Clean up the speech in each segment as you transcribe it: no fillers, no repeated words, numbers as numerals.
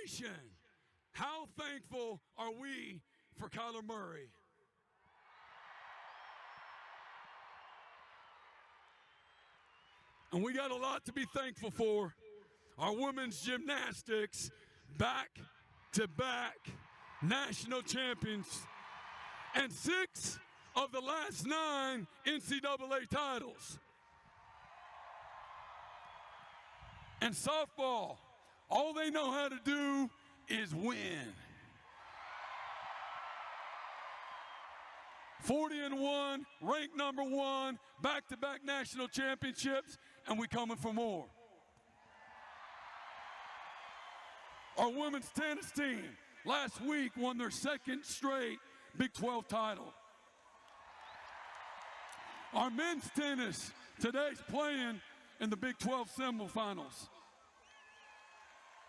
Nation, how thankful are we for Kyler Murray? And we got a lot to be thankful for. Our women's gymnastics, back-to-back national champions, and 6 of the last 9 NCAA titles. And softball, all they know how to do is win. 40-1, ranked number 1, back-to-back national championships, and we coming for more. Our women's tennis team last week won their 2nd straight Big 12 title. Our men's tennis today's playing in the Big 12 semifinals.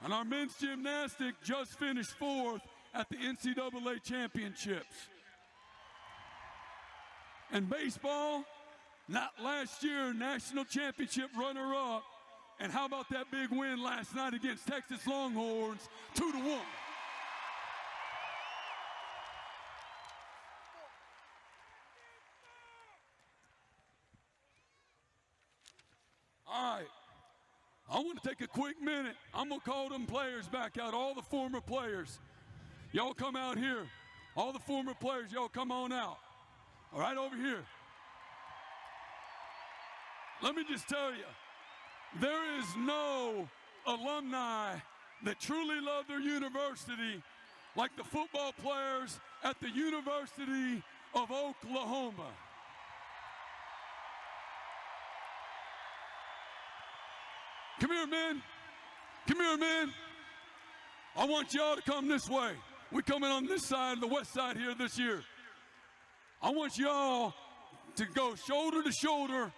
And our men's gymnastics just finished 4th at the NCAA championships. And baseball, not last year, national championship runner-up. And how about that big win last night against Texas Longhorns, 2-1. All right, I want to take a quick minute. I'm going to call them players back out, all the former players. Y'all come out here. All the former players, y'all come on out. All right, over here. Let me just tell you, there is no alumni that truly love their university like the football players at the University of Oklahoma. Come here, men. Come here, men. I want y'all to come this way. We're coming on this side, the west side here this year. I want y'all to go shoulder to shoulder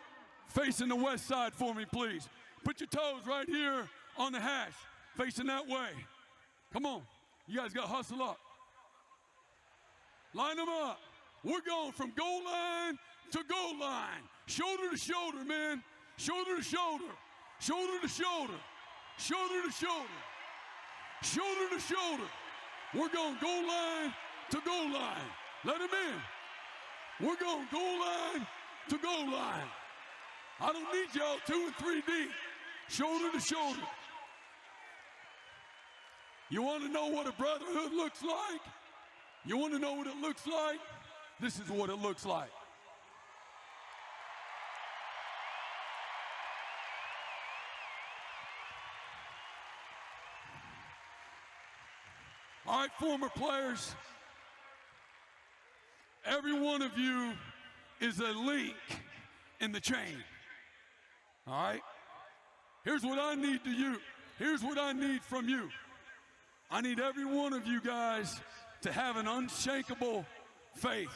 facing the west side for me, please. Put your toes right here on the hash, facing that way. Come on. You guys got to hustle up. Line them up. We're going from goal line to goal line. Shoulder to shoulder, man. Shoulder to shoulder. Shoulder to shoulder. Shoulder to shoulder. Shoulder to shoulder. We're going goal line to goal line. Let him in. We're going goal line to goal line. I don't need y'all 2 and 3 deep. Shoulder to shoulder. You want to know what a brotherhood looks like? You want to know what it looks like? This is what it looks like. All right, former players, every one of you is a link in the chain. All right? Here's what I need to you. Here's what I need from you. I need every one of you guys to have an unshakable faith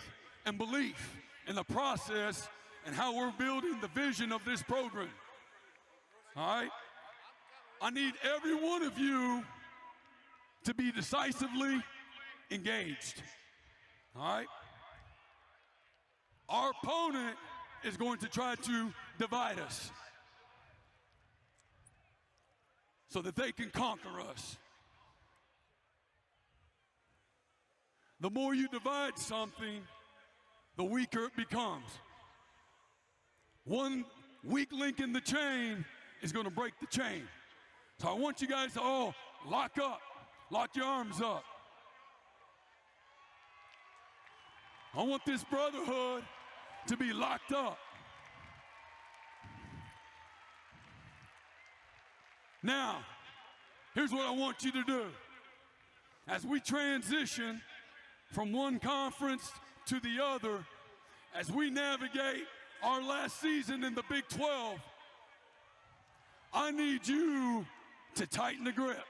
and belief in the process and how we're building the vision of this program. All right? I need every one of you to be decisively engaged. All right? Our opponent is going to try to divide us so that they can conquer us. The more you divide something, the weaker it becomes. One weak link in the chain is going to break the chain. So I want you guys to all lock up. Lock your arms up. I want this brotherhood to be locked up. Now, here's what I want you to do. As we transition from one conference to the other, as we navigate our last season in the Big 12, I need you to tighten the grip.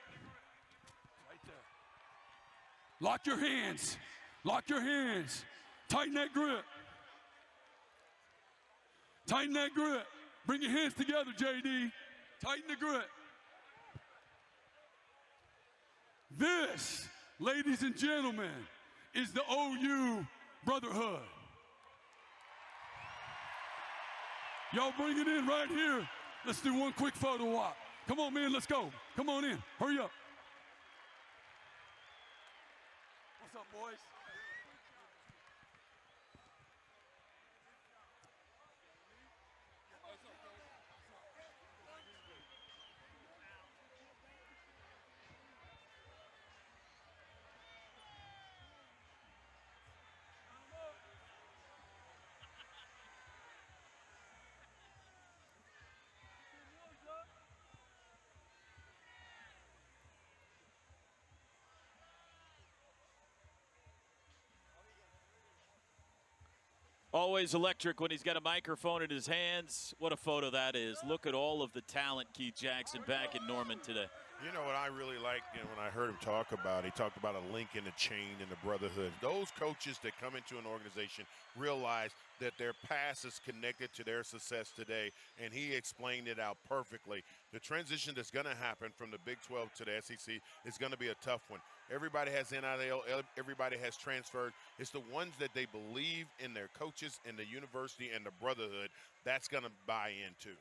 Lock your hands. Lock your hands. Tighten that grip. Tighten that grip. Bring your hands together, JD. Tighten the grip. This, ladies and gentlemen, is the OU brotherhood. Y'all bring it in right here. Let's do one quick photo op. Come on, man, let's go. Come on in. Hurry up. What's up, boys? Always electric when he's got a microphone in his hands. What a photo that is. Look at all of the talent, Keith Jackson, back in Norman today. You know what I really like, when I heard him talk about, he talked about a link in the chain and the brotherhood. Those coaches that come into an organization realize that their past is connected to their success today, and he explained it out perfectly. The transition that's going to happen from the Big 12 to the SEC is going to be a tough one. Everybody has NIL, everybody has transferred. It's the ones that they believe in their coaches and the university and the brotherhood that's going to buy into.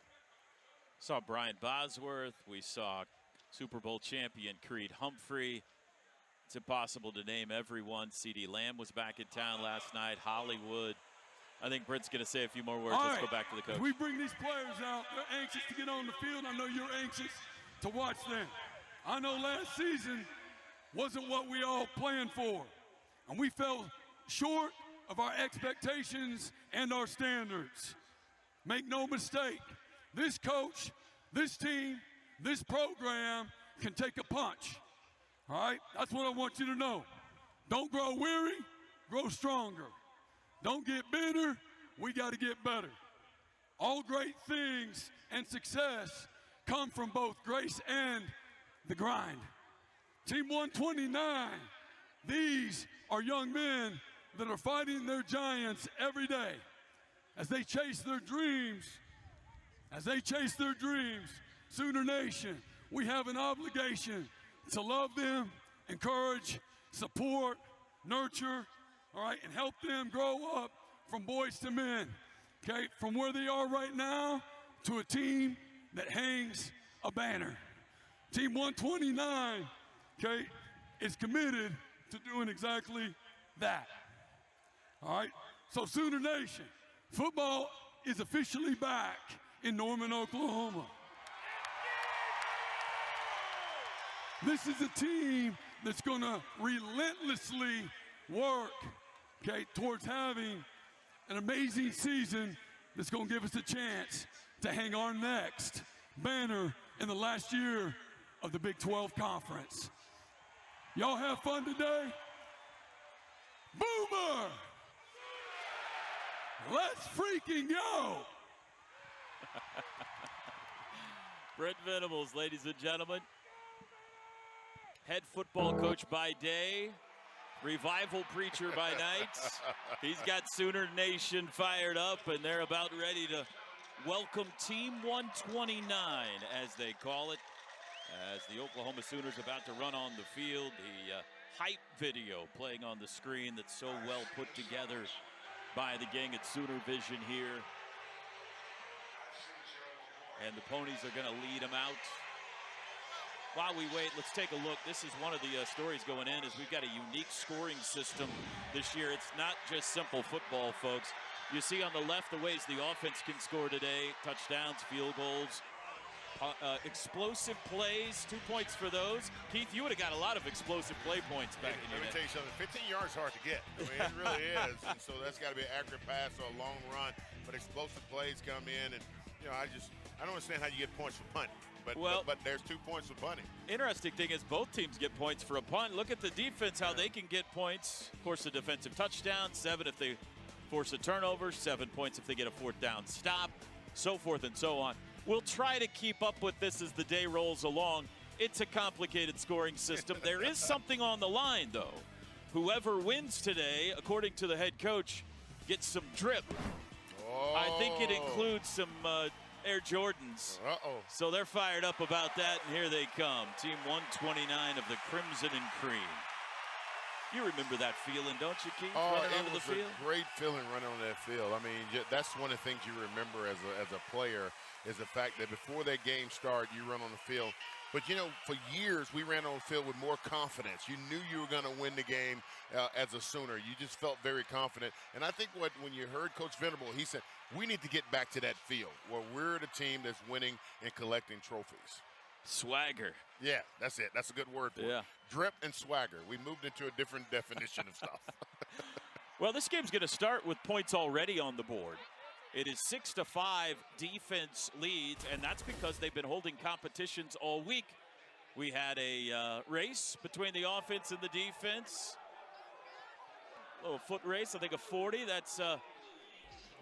Saw Brian Bosworth. We saw Super Bowl champion Creed Humphrey. It's impossible to name everyone. CeeDee Lamb was back in town last night. Hollywood. I think Brent's going to say a few more words. Let's go back to the coach. As we bring these players out, they're anxious to get on the field. I know you're anxious to watch them. I know last season wasn't what we all planned for, and we fell short of our expectations and our standards. Make no mistake, this coach, this team, this program can take a punch. All right? That's what I want you to know. Don't grow weary, grow stronger. Don't get bitter, we got to get better. All great things and success come from both grace and the grind. Team 129, these are young men that are fighting their giants every day as they chase their dreams. As they chase their dreams, Sooner Nation, we have an obligation to love them, encourage, support, nurture, all right, and help them grow up from boys to men, okay, from where they are right now to a team that hangs a banner. Team 129, okay, is committed to doing exactly that. All right, so Sooner Nation, football is officially back in Norman, Oklahoma. This is a team that's going to relentlessly work, okay, towards having an amazing season that's going to give us a chance to hang our next banner in the last year of the Big 12 Conference. Y'all have fun today? Boomer! Let's freaking go! Brent Venables, ladies and gentlemen. Head football coach by day, revival preacher by night. He's got Sooner Nation fired up, and they're about ready to welcome Team 129, as they call it, as the Oklahoma Sooners about to run on the field. The hype video playing on the screen that's so well put together by the gang at Sooner Vision here. And the Ponies are going to lead them out. While we wait, let's take a look. This is one of the stories going in, is we've got a unique scoring system this year. It's not just simple football, folks. You see on the left the ways the offense can score today: touchdowns, field goals, explosive plays. 2 points for those. Keith, you would have got a lot of explosive play points back in your day. Let me tell you something. 15 yards is hard to get. I mean, it really is. And so that's got to be an accurate pass or a long run. But explosive plays come in, and I don't understand how you get points for punting. But there's 2 points for punting. Interesting thing is both teams get points for a punt. Look at the defense, how they can get points. Of course, a defensive touchdown, 7 if they force a turnover, 7 points if they get a fourth down stop, so forth and so on. We'll try to keep up with this as the day rolls along. It's a complicated scoring system. There is something on the line, though. Whoever wins today, according to the head coach, gets some drip. Oh. I think it includes some Air Jordans. So they're fired up about that, and here they come. Team 129 of the Crimson and Cream. You remember that feeling, don't you, Keith? Running onto the field? A great feeling running on that field. I mean, that's one of the things you remember as a player. is the fact that before that game started, you run on the field. But, you know, for years, we ran on the field with more confidence. You knew you were going to win the game as a Sooner. You just felt very confident. And I think when you heard Coach Venable, he said, we need to get back to that field where we're the team that's winning and collecting trophies. Swagger. Yeah, that's it. That's a good word for it. Drip and swagger. We moved into a different definition of stuff. Well, this game's going to start with points already on the board. It is 6-5 defense leads, and that's because they've been holding competitions all week. We had a race between the offense and the defense. A little foot race, I think a 40. That's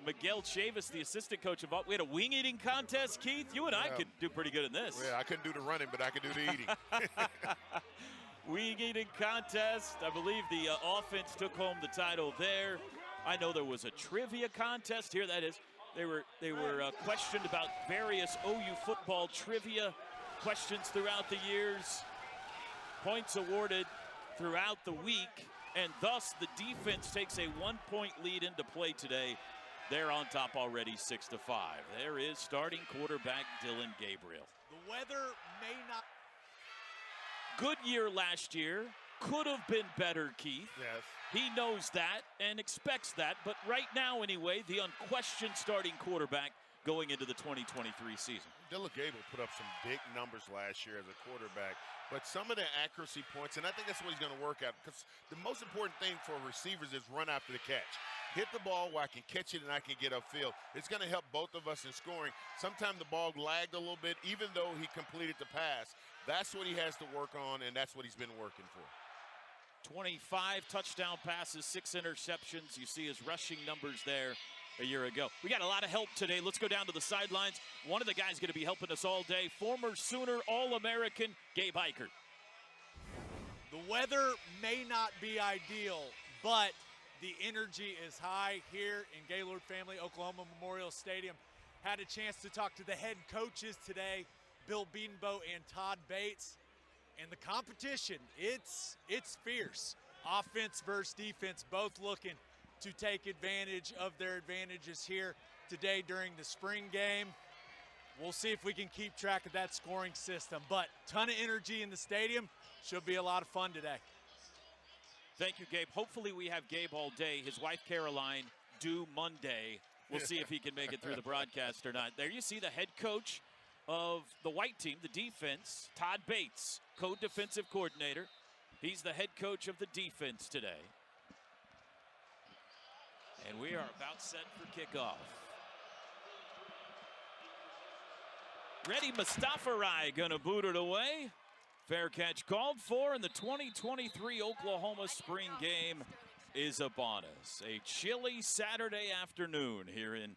Miguel Chavis, the assistant coach of. We had a wing eating contest, Keith. You and I could do pretty good in this. Yeah, I couldn't do the running, but I could do the eating. Wing eating contest. I believe the offense took home the title there. I know there was a trivia contest here. That is, they were questioned about various OU football trivia questions throughout the years. Points awarded throughout the week, and thus the defense takes a 1-point lead into play today. They're on top already, 6-5. There is starting quarterback Dillon Gabriel. The weather may not. Good year last year. Could have been better, Keith. Yes. He knows that and expects that, but right now anyway, the unquestioned starting quarterback going into the 2023 season. Dillon Gabriel put up some big numbers last year as a quarterback, but some of the accuracy points, and I think that's what he's going to work at, because the most important thing for receivers is run after the catch. Hit the ball where I can catch it and I can get upfield. It's going to help both of us in scoring. Sometimes the ball lagged a little bit, even though he completed the pass. That's what he has to work on, and that's what he's been working for. 25 touchdown passes, 6 interceptions. You see his rushing numbers there a year ago. We got a lot of help today. Let's go down to the sidelines. One of the guys going to be helping us all day, former Sooner All-American Gabe Ikard. The weather may not be ideal, but the energy is high here in Gaylord Family Oklahoma Memorial Stadium. Had a chance to talk to the head coaches today, Bill Bedenbaugh and Todd Bates. And the competition, it's fierce. Offense versus defense, both looking to take advantage of their advantages here today during the spring game. We'll see if we can keep track of that scoring system. But ton of energy in the stadium. Should be a lot of fun today. Thank you, Gabe. Hopefully we have Gabe all day. His wife, Caroline, due Monday. We'll see if he can make it through the broadcast or not. There you see the head coach of the white team, the defense, Todd Bates, co-defensive coordinator. He's the head coach of the defense today. And we are about set for kickoff. Ready Mustafarai gonna boot it away. Fair catch called for, and the 2023 Oklahoma spring game is upon us. A chilly Saturday afternoon here in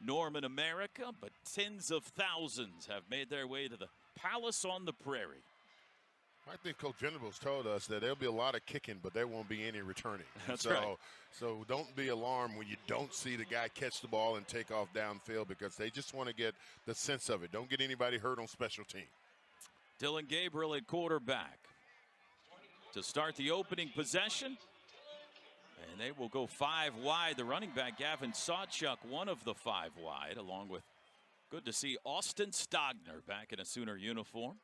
Norman, America, but tens of thousands have made their way to the Palace on the Prairie. I think Coach Venables told us that there'll be a lot of kicking, but there won't be any returning. That's right. So don't be alarmed when you don't see the guy catch the ball and take off downfield, because they just want to get the sense of it. Don't get anybody hurt on special team. Dillon Gabriel at quarterback to start the opening possession. And they will go 5 wide. The running back, Gavin Sawchuk, one of the 5 wide, along with, good to see, Austin Stogner back in a Sooner uniform.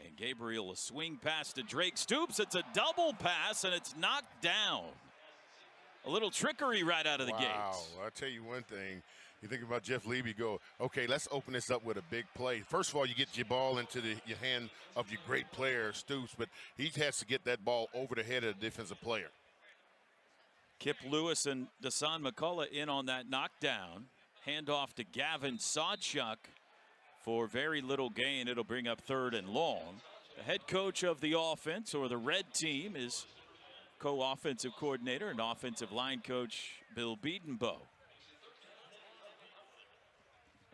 And Gabriel, a swing pass to Drake Stoops. It's a double pass, and it's knocked down. A little trickery right out of the gates. Wow, I'll tell you one thing. You think about Jeff Levy, go, okay, let's open this up with a big play. First of all, you get your ball into your hand of your great player, Stoops, but he has to get that ball over the head of the defensive player. Kip Lewis and Dasan McCullough in on that knockdown. Handoff to Gavin Sawchuk for very little gain. It'll bring up 3rd and long. The head coach of the offense, or the red team, is co-offensive coordinator and offensive line coach Bill Bedenbaugh.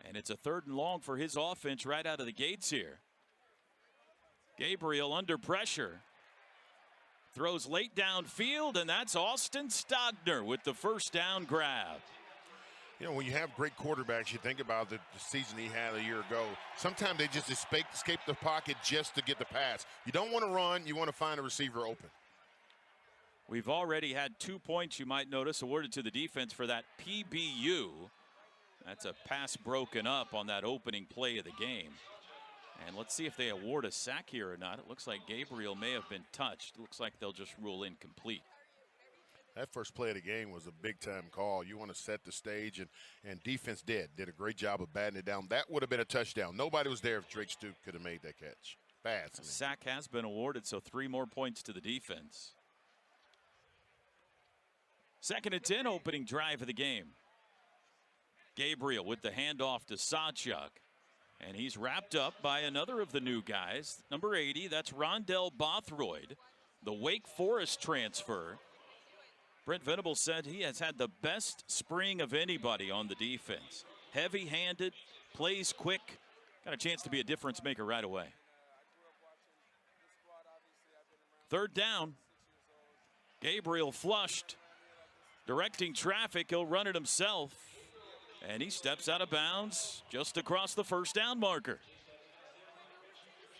And it's a 3rd and long for his offense right out of the gates here. Gabriel under pressure. Throws late downfield, and that's Austin Stogner with the first down grab. You know, when you have great quarterbacks, you think about the season he had a year ago. Sometimes they just escape the pocket just to get the pass. You don't want to run. You want to find a receiver open. We've already had 2 points, you might notice, awarded to the defense for that PBU. That's a pass broken up on that opening play of the game. And let's see if they award a sack here or not. It looks like Gabriel may have been touched. It looks like they'll just rule incomplete. That first play of the game was a big-time call. You want to set the stage, and defense did a great job of batting it down. That would have been a touchdown. Nobody was there if Drake Stoops could have made that catch. Fast. A sack has been awarded, so 3 more points to the defense. 2nd and 10, opening drive of the game. Gabriel with the handoff to Sawchuk. And he's wrapped up by another of the new guys, number 80. That's Rondell Bothroyd, the Wake Forest transfer. Brent Venables said he has had the best spring of anybody on the defense. Heavy-handed, plays quick, got a chance to be a difference maker right away. 3rd down. Gabriel flushed, directing traffic. He'll run it himself. And he steps out of bounds just across the 1st down marker.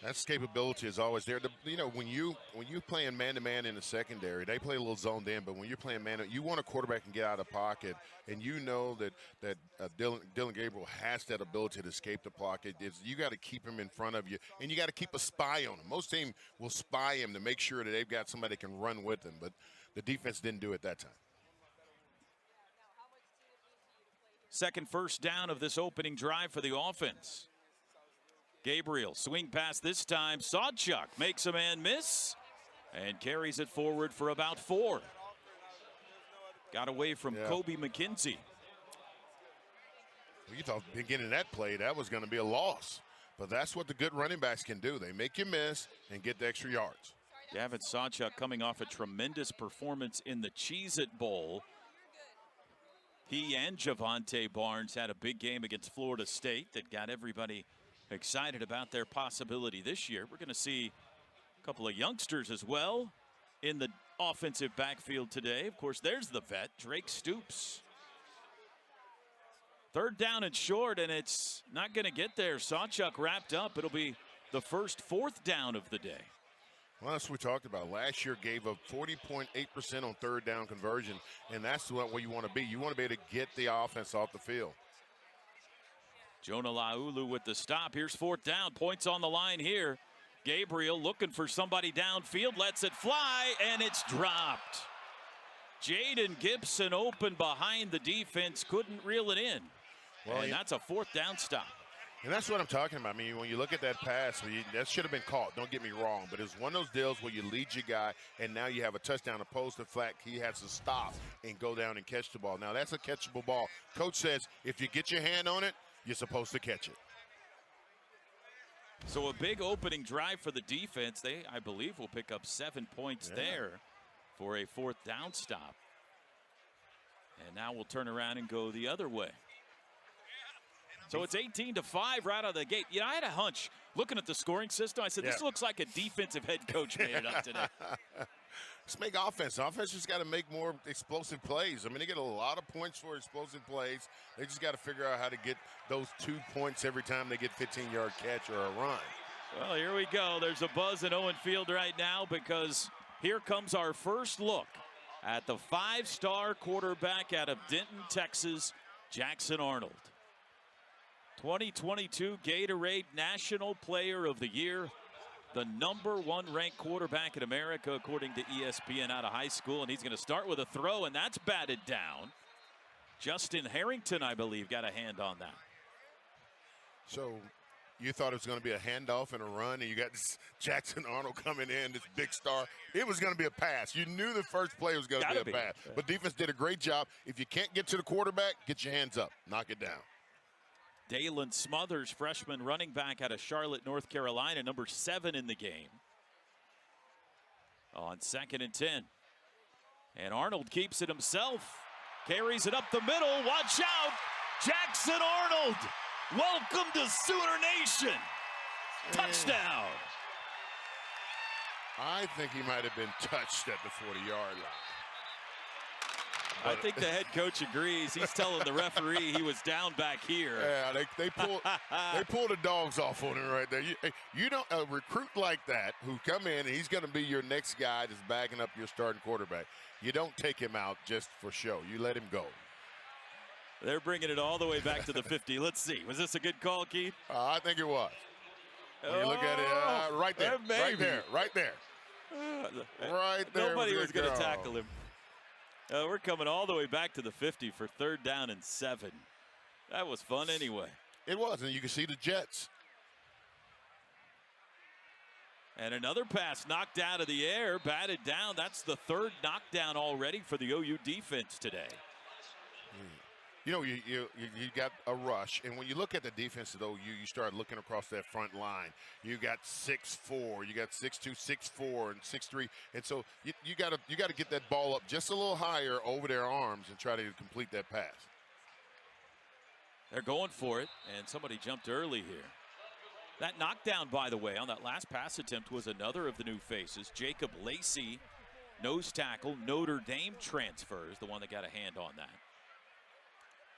That's capability is always there. You know, when you playing man-to-man in the secondary, they play a little zoned in. But when you're playing man, you want a quarterback can get out of the pocket, and you know that Dillon Gabriel has that ability to escape the pocket. You got to keep him in front of you, and you got to keep a spy on him. Most teams will spy him to make sure that they've got somebody that can run with him. But the defense didn't do it that time. 2nd first down of this opening drive for the offense. Gabriel swing pass this time. Sawchuk makes a man miss and carries it forward for about 4. Got away from Kobe McKenzie. Well, you thought beginning of that play that was going to be a loss, but that's what the good running backs can do. They make you miss and get the extra yards. Gavin Sawchuk coming off a tremendous performance in the Cheez-It Bowl. He and Javante Barnes had a big game against Florida State that got everybody excited about their possibility this year. We're going to see a couple of youngsters as well in the offensive backfield today. Of course, there's the vet, Drake Stoops. 3rd down and short, and it's not going to get there. Sawchuk wrapped up. It'll be the first 4th down of the day. Well, that's what we talked about. Last year gave up 40.8% on 3rd down conversion, and that's what you want to be. You want to be able to get the offense off the field. Jonah Laulu with the stop. Here's 4th down. Points on the line here. Gabriel looking for somebody downfield. Lets it fly, and it's dropped. Jaden Gibson open behind the defense. Couldn't reel it in. Well, and that's a 4th down stop. And that's what I'm talking about. I mean, when you look at that pass, that should have been caught. Don't get me wrong. But it's one of those deals where you lead your guy, and now you have a touchdown opposed to flat. He has to stop and go down and catch the ball. Now, that's a catchable ball. Coach says if you get your hand on it, you're supposed to catch it. So a big opening drive for the defense. They, I believe, will pick up 7 points there for a 4th down stop. And now we'll turn around and go the other way. So it's 18-5 right out of the gate. You know, I had a hunch looking at the scoring system. I said, this looks like a defensive head coach made it up today. Let's make offense. Offense just got to make more explosive plays. I mean, they get a lot of points for explosive plays. They just got to figure out how to get those 2 points every time they get 15-yard catch or a run. Well, here we go. There's a buzz in Owen Field right now because here comes our first look at the 5-star quarterback out of Denton, Texas, Jackson Arnold. 2022 Gatorade National Player of the Year, the #1 ranked quarterback in America according to ESPN out of high school, and he's going to start with a throw, and that's batted down. Justin Harrington, I believe, got a hand on that. So you thought it was going to be a handoff and a run, and you got this Jackson Arnold coming in, this big star. It was going to be a pass. You knew the first play was going to be a pass. But defense did a great job. If you can't get to the quarterback, get your hands up. Knock it down. Dalen Smothers, freshman running back out of Charlotte, North Carolina, #7 in the game. On 2nd and 10. And Arnold keeps it himself. Carries it up the middle. Watch out. Jackson Arnold. Welcome to Sooner Nation. Touchdown. I think he might have been touched at the 40-yard line. I think the head coach agrees. He's telling the referee he was down back here. Yeah, they pulled the dogs off on him right there. You don't a recruit like that who come in and he's going to be your next guy that's backing up your starting quarterback. You don't take him out just for show. You let him go. They're bringing it all the way back to the 50. Let's see. Was this a good call, Keith? I think it was. When you look at it, right there, right there, right there. Right there. Nobody was going to tackle him. We're coming all the way back to the 50 for 3rd down and 7. That was fun anyway. It was, and you can see the Jets. And another pass knocked out of the air, batted down. That's the 3rd knockdown already for the OU defense today. You know, you got a rush, and when you look at the defense of OU, you start looking across that front line. You got 6'4", you got 6'2", 6'4", and 6'3", and so you got to get that ball up just a little higher over their arms and try to complete that pass. They're going for it, and somebody jumped early here. That knockdown, by the way, on that last pass attempt was another of the new faces. Jacob Lacey, nose tackle, Notre Dame transfers, the one that got a hand on that.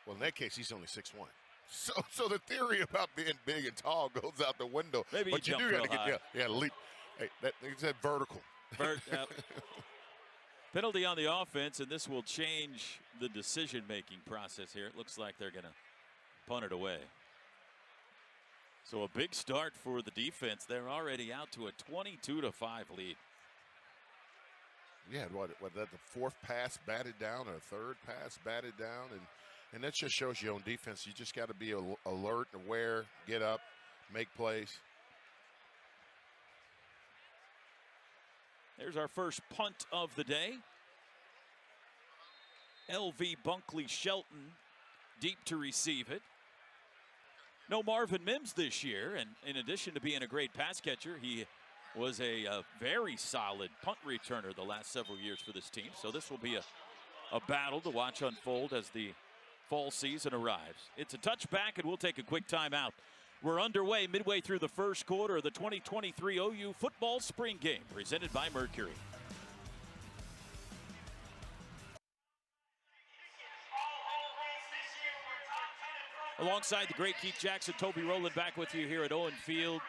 Well, in that case, he's only 6'1". So the theory about being big and tall goes out the window. Maybe but you do got to get leap. Hey, it's that vertical. Penalty on the offense, and this will change the decision-making process here. It looks like they're going to punt it away. So a big start for the defense. They're already out to a 22-5 lead. Yeah, what that the 4th pass batted down or a 3rd pass batted down, and that just shows you on defense. You just got to be alert, aware, get up, make plays. There's our first punt of the day. LV Bunkley Shelton deep to receive it. No Marvin Mims this year, and in addition to being a great pass catcher, he was a very solid punt returner the last several years for this team. So this will be a battle to watch unfold as the fall season arrives. It's a touchback, and we'll take a quick timeout. We're underway midway through the first quarter of the 2023 OU football spring game, presented by Mercury. Alongside the great Keith Jackson, Toby Rowland back with you here at Owen Field.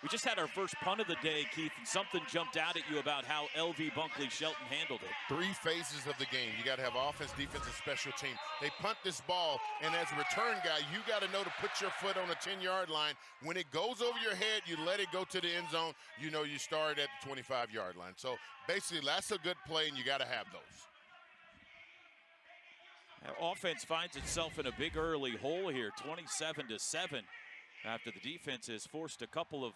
We just had our first punt of the day, Keith, and something jumped out at you about how LV Bunkley Shelton handled it. 3 phases of the game. You got to have offense, defense, and special team. They punt this ball, and as a return guy, you got to know to put your foot on the 10-yard line. When it goes over your head, you let it go to the end zone. You know you start at the 25-yard line. So basically, that's a good play, and you got to have those. Now, offense finds itself in a big early hole here, 27-7, after the defense has forced a couple of,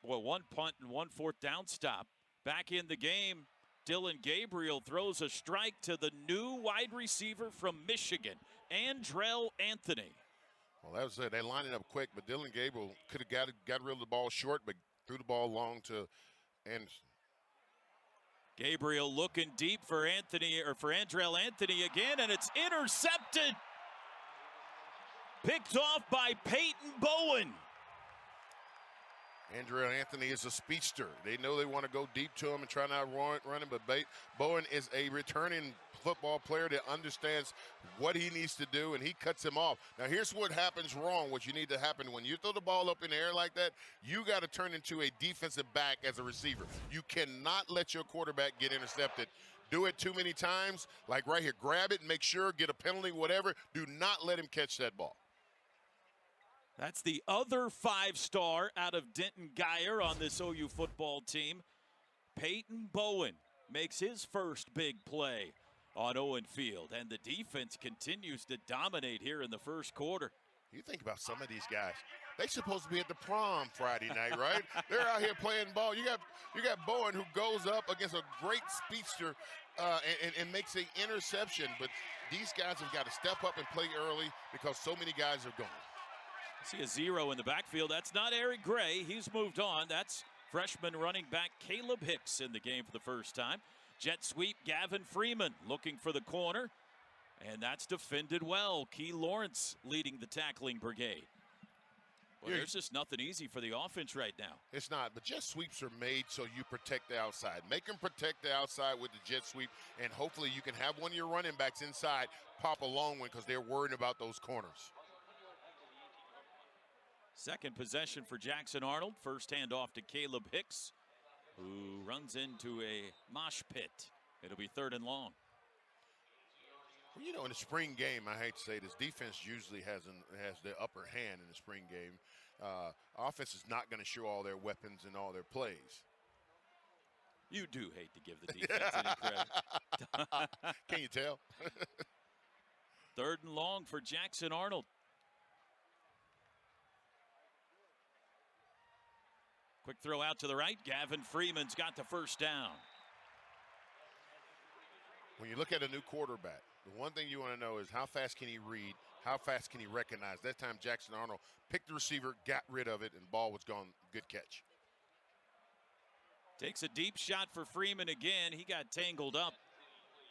one punt and 1 4th down stop. Back in the game, Dylan Gabriel throws a strike to the new wide receiver from Michigan, Andrell Anthony. Well, that was it. They lined it up quick, but Dylan Gabriel could have got rid of the ball short, but threw the ball long to Anderson. Gabriel looking deep for Anthony, or for Andrell Anthony again, and it's intercepted. Picked off by Peyton Bowen. Andrell Anthony is a speedster. They know they want to go deep to him and try not run him, but Bowen is a returning football player that understands what he needs to do, and he cuts him off. Now, here's what happens wrong, what you need to happen. When you throw the ball up in the air like that, you got to turn into a defensive back as a receiver. You cannot let your quarterback get intercepted. Do it too many times, like right here. Grab it and make sure, get a penalty, whatever. Do not let him catch that ball. That's the other 5-star out of Denton Guyer on this OU football team. Peyton Bowen makes his first big play on Owen Field, and the defense continues to dominate here in the first quarter. You think about some of these guys. They supposed to be at the prom Friday night, right? They're out here playing ball. You got Bowen who goes up against a great speedster and makes an interception. But these guys have got to step up and play early because so many guys are gone. See a 0 in the backfield. That's not Eric Gray. He's moved on. That's freshman running back Caleb Hicks in the game for the first time. Jet sweep, Gavin Freeman looking for the corner. And that's defended well. Key Lawrence leading the tackling brigade. Well, there's just nothing easy for the offense right now. It's not, but jet sweeps are made so you protect the outside. Make them protect the outside with the jet sweep, and hopefully you can have one of your running backs inside pop a long one because they're worried about those corners. Second possession for Jackson Arnold. First handoff to Caleb Hicks, who runs into a mosh pit. It'll be 3rd and long. Well, you know, in the spring game, I hate to say this, defense usually has the upper hand in the spring game. Offense is not going to show all their weapons and all their plays. You do hate to give the defense any credit. Can you tell? 3rd and long for Jackson Arnold. Quick throw out to the right. Gavin Freeman's got the first down. When you look at a new quarterback, the one thing you want to know is how fast can he read, how fast can he recognize. That time Jackson Arnold picked the receiver, got rid of it, and ball was gone. Good catch. Takes a deep shot for Freeman again. He got tangled up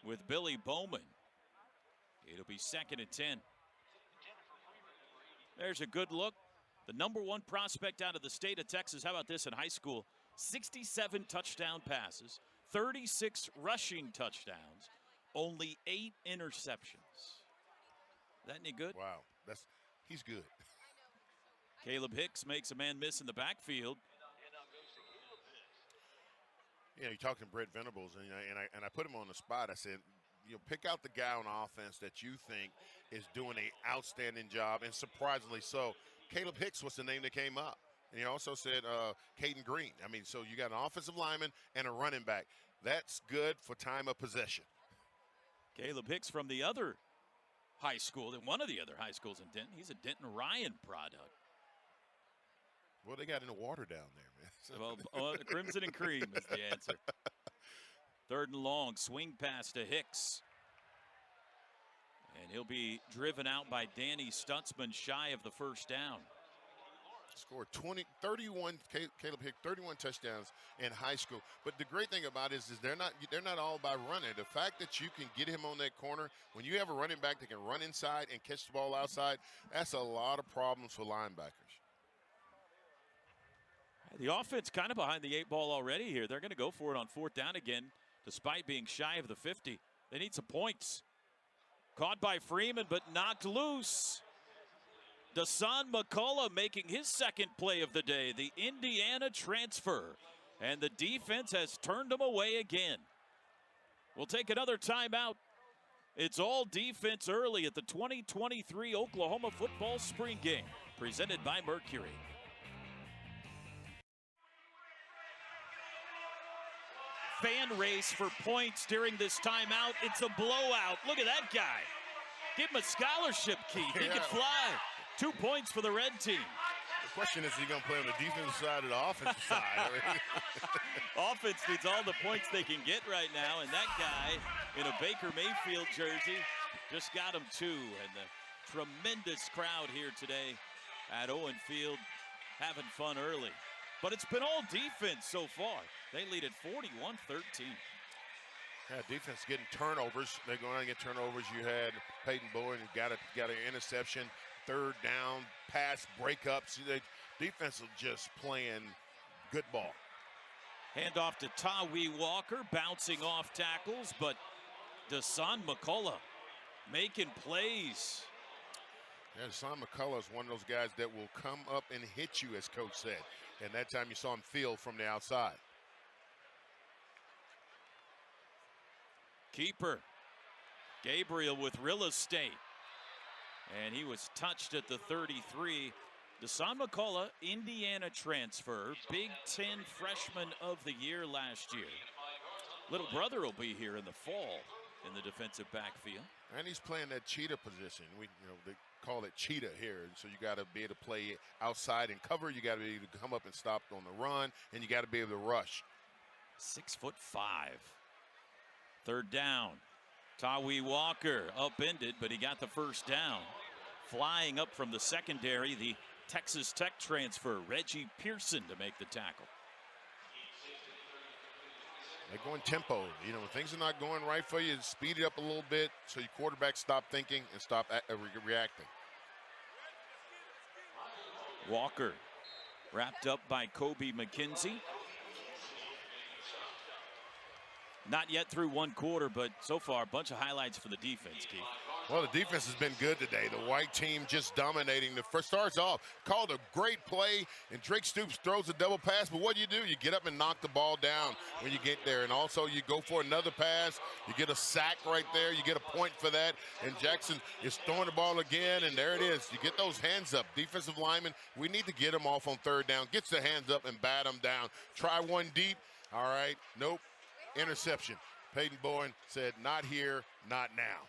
with Billy Bowman. It'll be 2nd and 10. There's a good look. The #1 prospect out of the state of Texas. How about this in high school? 67 touchdown passes, 36 rushing touchdowns, only 8 interceptions. That any good? Wow, he's good. Caleb Hicks makes a man miss in the backfield. You know, you're talking Brett Venables, and I put him on the spot. I said, you know, pick out the guy on offense that you think is doing an outstanding job, and surprisingly so. Caleb Hicks was the name that came up. And he also said Caden Green. I mean, so you got an offensive lineman and a running back. That's good for time of possession. Caleb Hicks from the other high school, one of the other high schools in Denton. He's a Denton Ryan product. Well, they got in the water down there, man. Well, Crimson and Cream is the answer. 3rd and long, swing pass to Hicks. And he'll be driven out by Danny Stutzman, shy of the first down. Scored 31, Caleb Hicks, 31 touchdowns in high school. But the great thing about it is they're not all by running. The fact that you can get him on that corner, when you have a running back that can run inside and catch the ball outside, that's a lot of problems for linebackers. The offense kind of behind the 8 ball already here. They're going to go for it on 4th down again, despite being shy of the 50. They need some points. Caught by Freeman, but knocked loose. Dasan McCullough making his 2nd play of the day, the Indiana transfer. And the defense has turned him away again. We'll take another timeout. It's all defense early at the 2023 Oklahoma football spring game, presented by Mercury. Fan race for points during this timeout. It's a blowout. Look at that guy. Give him a scholarship, Keith. He can fly. 2 points for the red team. The question is he going to play on the defensive side or the offensive side? Offense needs all the points they can get right now, and that guy in a Baker Mayfield jersey just got him 2. And the tremendous crowd here today at Owen Field having fun early. But it's been all defense so far. They lead at 41-13. Yeah, defense getting turnovers. They're going to get turnovers. You had Peyton Bowen who got an interception, 3rd down, pass breakups. The defense is just playing good ball. Handoff to Tawee Walker, bouncing off tackles, but Dasan McCullough making plays. Yeah, Dasan McCullough is one of those guys that will come up and hit you, as Coach said. And that time you saw him field from the outside. Keeper Gabriel with real estate, and he was touched at the 33. Dasan McCullough, Indiana transfer, Big Ten freshman of the year last year. Little brother will be here in the fall in the defensive backfield. And he's playing that cheetah position. They call it cheetah here. And so you got to be able to play outside and cover. You got to be able to come up and stop on the run, and you got to be able to rush. 6'5". 3rd down. Tawee Walker upended, but he got the first down. Flying up from the secondary, the Texas Tech transfer, Reggie Pearson, to make the tackle. They're going tempo. You know, when things are not going right for you, speed it up a little bit so your quarterback stop thinking and stop reacting. Walker wrapped up by Kobe McKenzie. Not yet through 1 quarter, but so far a bunch of highlights for the defense, Keith. Well, the defense has been good today. The white team just dominating. The first starts off, called a great play, and Drake Stoops throws a double pass. But what do? You get up and knock the ball down when you get there. And also you go for another pass. You get a sack right there. You get a point for that. And Jackson is throwing the ball again, and there it is. You get those hands up. Defensive lineman, we need to get them off on third down. Gets the hands up and bat them down. Try one deep. All right. Nope. Interception. Peyton Bowen said, not here, not now.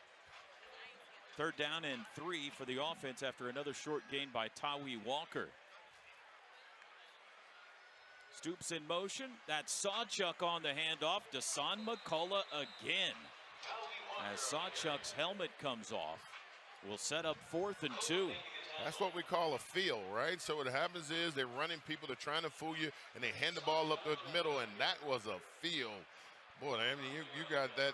3rd down and 3 for the offense after another short gain by Tawee Walker. Stoops in motion. That's Sawchuk on the handoff. Dasan McCullough again. As Sawchuk's helmet comes off, we'll set up 4th and 2. That's what we call a feel, right? So what happens is they're running people, they're trying to fool you, and they hand the ball up the middle, and that was a feel. Boy, I mean, you got that.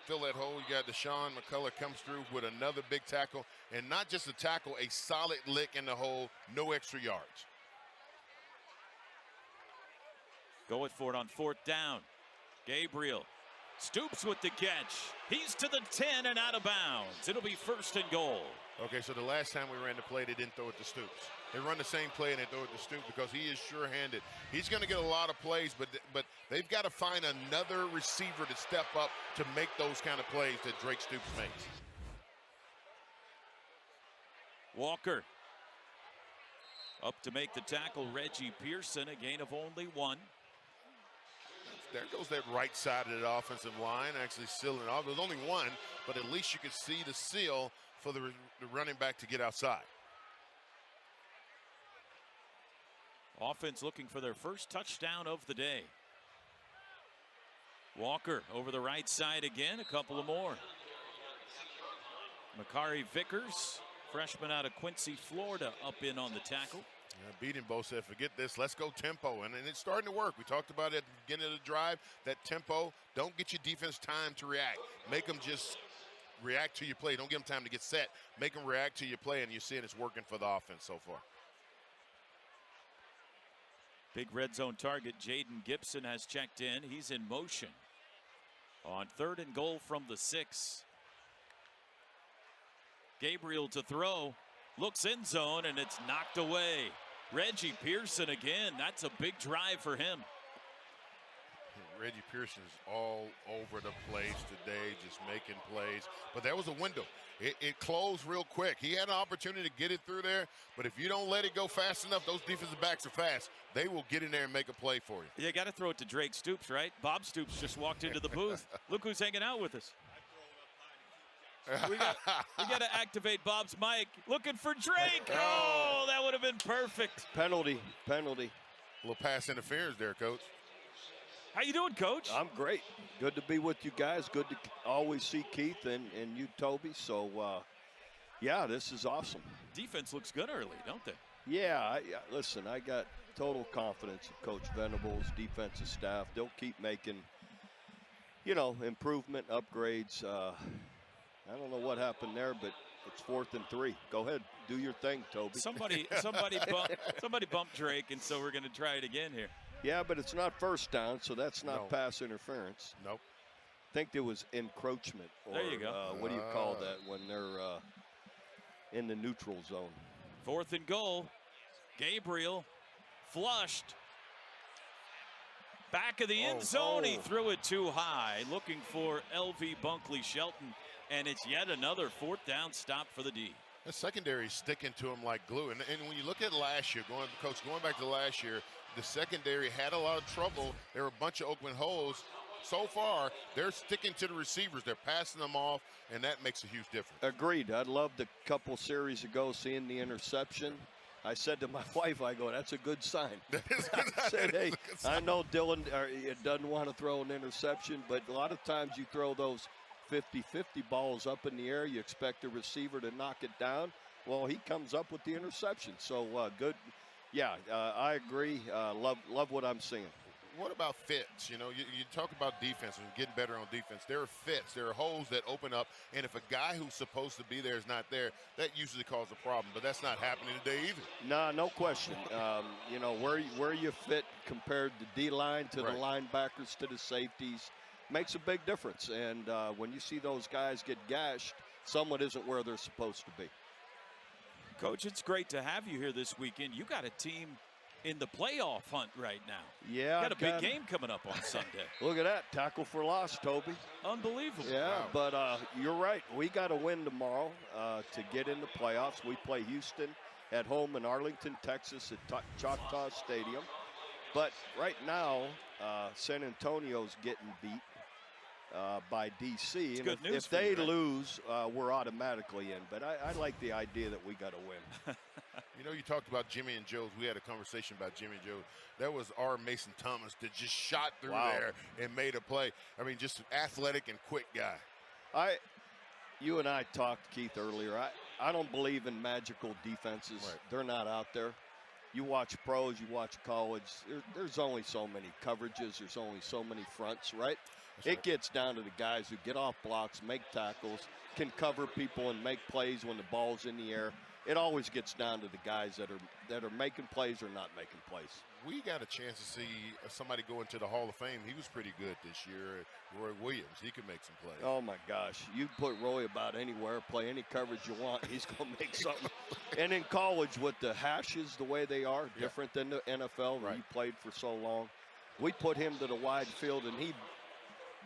Fill that hole. You got Deshaun McCullough comes through with another big tackle, and not just a tackle, a solid lick in the hole, no extra yards. Going for it on 4th down. Gabriel Stoops with the catch. He's to the 10 and out of bounds. It'll be 1st and goal. Okay, so the last time we ran the play, they didn't throw it to Stoops. They run the same play and they throw it to Stoops because he is sure-handed. He's going to get a lot of plays, but they've got to find another receiver to step up to make those kind of plays that Drake Stoops makes. Walker up to make the tackle. Reggie Pearson, a gain of only 1. There goes that right side of the offensive line, actually sealing it off. There's only 1, but at least you could see the seal for the running back to get outside. Offense looking for their first touchdown of the day. Walker over the right side again, a couple of more. Makari Vickers, freshman out of Quincy, Florida, up in on the tackle. Yeah, Bedenbaugh said, forget this, let's go tempo. And it's starting to work. We talked about it at the beginning of the drive, that tempo. Don't get your defense time to react. Make them just react to your play. Don't give them time to get set. Make them react to your play, and you're seeing it's working for the offense so far. Big red zone target, Jaden Gibson has checked in. He's in motion on 3rd and goal from the 6. Gabriel to throw, looks in zone, and it's knocked away. Reggie Pearson again. That's a big drive for him. Reggie Pearson is all over the place today, just making plays. But there was a window. It closed real quick. He had an opportunity to get it through there, but if you don't let it go fast enough, those defensive backs are fast. They will get in there and make a play for you. You got to throw it to Drake Stoops, right? Bob Stoops just walked into the booth. Look who's hanging out with us. We got to activate Bob's mic. Looking for Drake. Oh, that would have been perfect. Penalty. A little pass interference there, Coach. How you doing, Coach? I'm great. Good to be with you guys. Good to always see Keith and you, Toby. So, yeah, this is awesome. Defense looks good early, don't they? Yeah, listen, I got total confidence in Coach Venables, defensive staff. They'll keep making, improvement, upgrades. I don't know what happened there, but it's 4th and 3. Go ahead, do your thing, Toby. Somebody bumped Drake, and so we're going to try it again here. Yeah, but it's not first down, so that's not pass interference. Nope. I think there was encroachment. Or, there you go. What do you call that when they're in the neutral zone? 4th and goal. Gabriel flushed. Back of the end zone. He threw it too high. Looking for LV Bunkley Shelton. And it's yet another 4th down stop for the D. The secondary is sticking to him like glue. And when you look at last year, going back to last year, the secondary had a lot of trouble. There were a bunch of open holes. So far, they're sticking to the receivers. They're passing them off, and that makes a huge difference. Agreed. I loved a couple series ago seeing the interception. I said to my wife, I go, that's a good sign. I said, hey, I know Dylan doesn't want to throw an interception, but a lot of times you throw those 50-50 balls up in the air. You expect the receiver to knock it down. Well, he comes up with the interception. So good. Yeah, I agree. Love what I'm seeing. What about fits? You talk about defense and getting better on defense. There are fits. There are holes that open up. And if a guy who's supposed to be there is not there, that usually causes a problem. But that's not happening today either. Nah, no question. Where you fit compared the D-line to the linebackers to the safeties makes a big difference. And when you see those guys get gashed, someone isn't where they're supposed to be. Coach, it's great to have you here this weekend. You got a team in the playoff hunt right now. Yeah. Got a big game coming up on Sunday. Look at that. Tackle for loss, Toby. Unbelievable. Yeah, Wow. but you're right. We got to win tomorrow to get in the playoffs. We play Houston at home in Arlington, Texas at Choctaw Stadium. But right now, San Antonio's getting beat by D.C. It's And good news if for they you, right? lose, we're automatically in. But I like the idea that we got to win. You know, you talked about Jimmy and Joe's. We had a conversation about Jimmy and Joe. That was our Mason Thomas that just shot through Wow. there and made a play. I mean, just athletic and quick guy. You and I talked, Keith, earlier. I don't believe in magical defenses. Right. They're not out there. You watch pros, you watch college. There's only so many coverages. There's only so many fronts, right? It gets down to the guys who get off blocks, make tackles, can cover people and make plays when the ball's in the air. It always gets down to the guys that are making plays or not making plays. We got a chance to see somebody go into the Hall of Fame. He was pretty good this year. Roy Williams, he could make some plays. Oh, my gosh. You put Roy about anywhere, play any coverage you want, he's going to make something. And in college, with the hashes the way they are, different than the NFL, where Right. you played for so long, we put him to the wide field, and he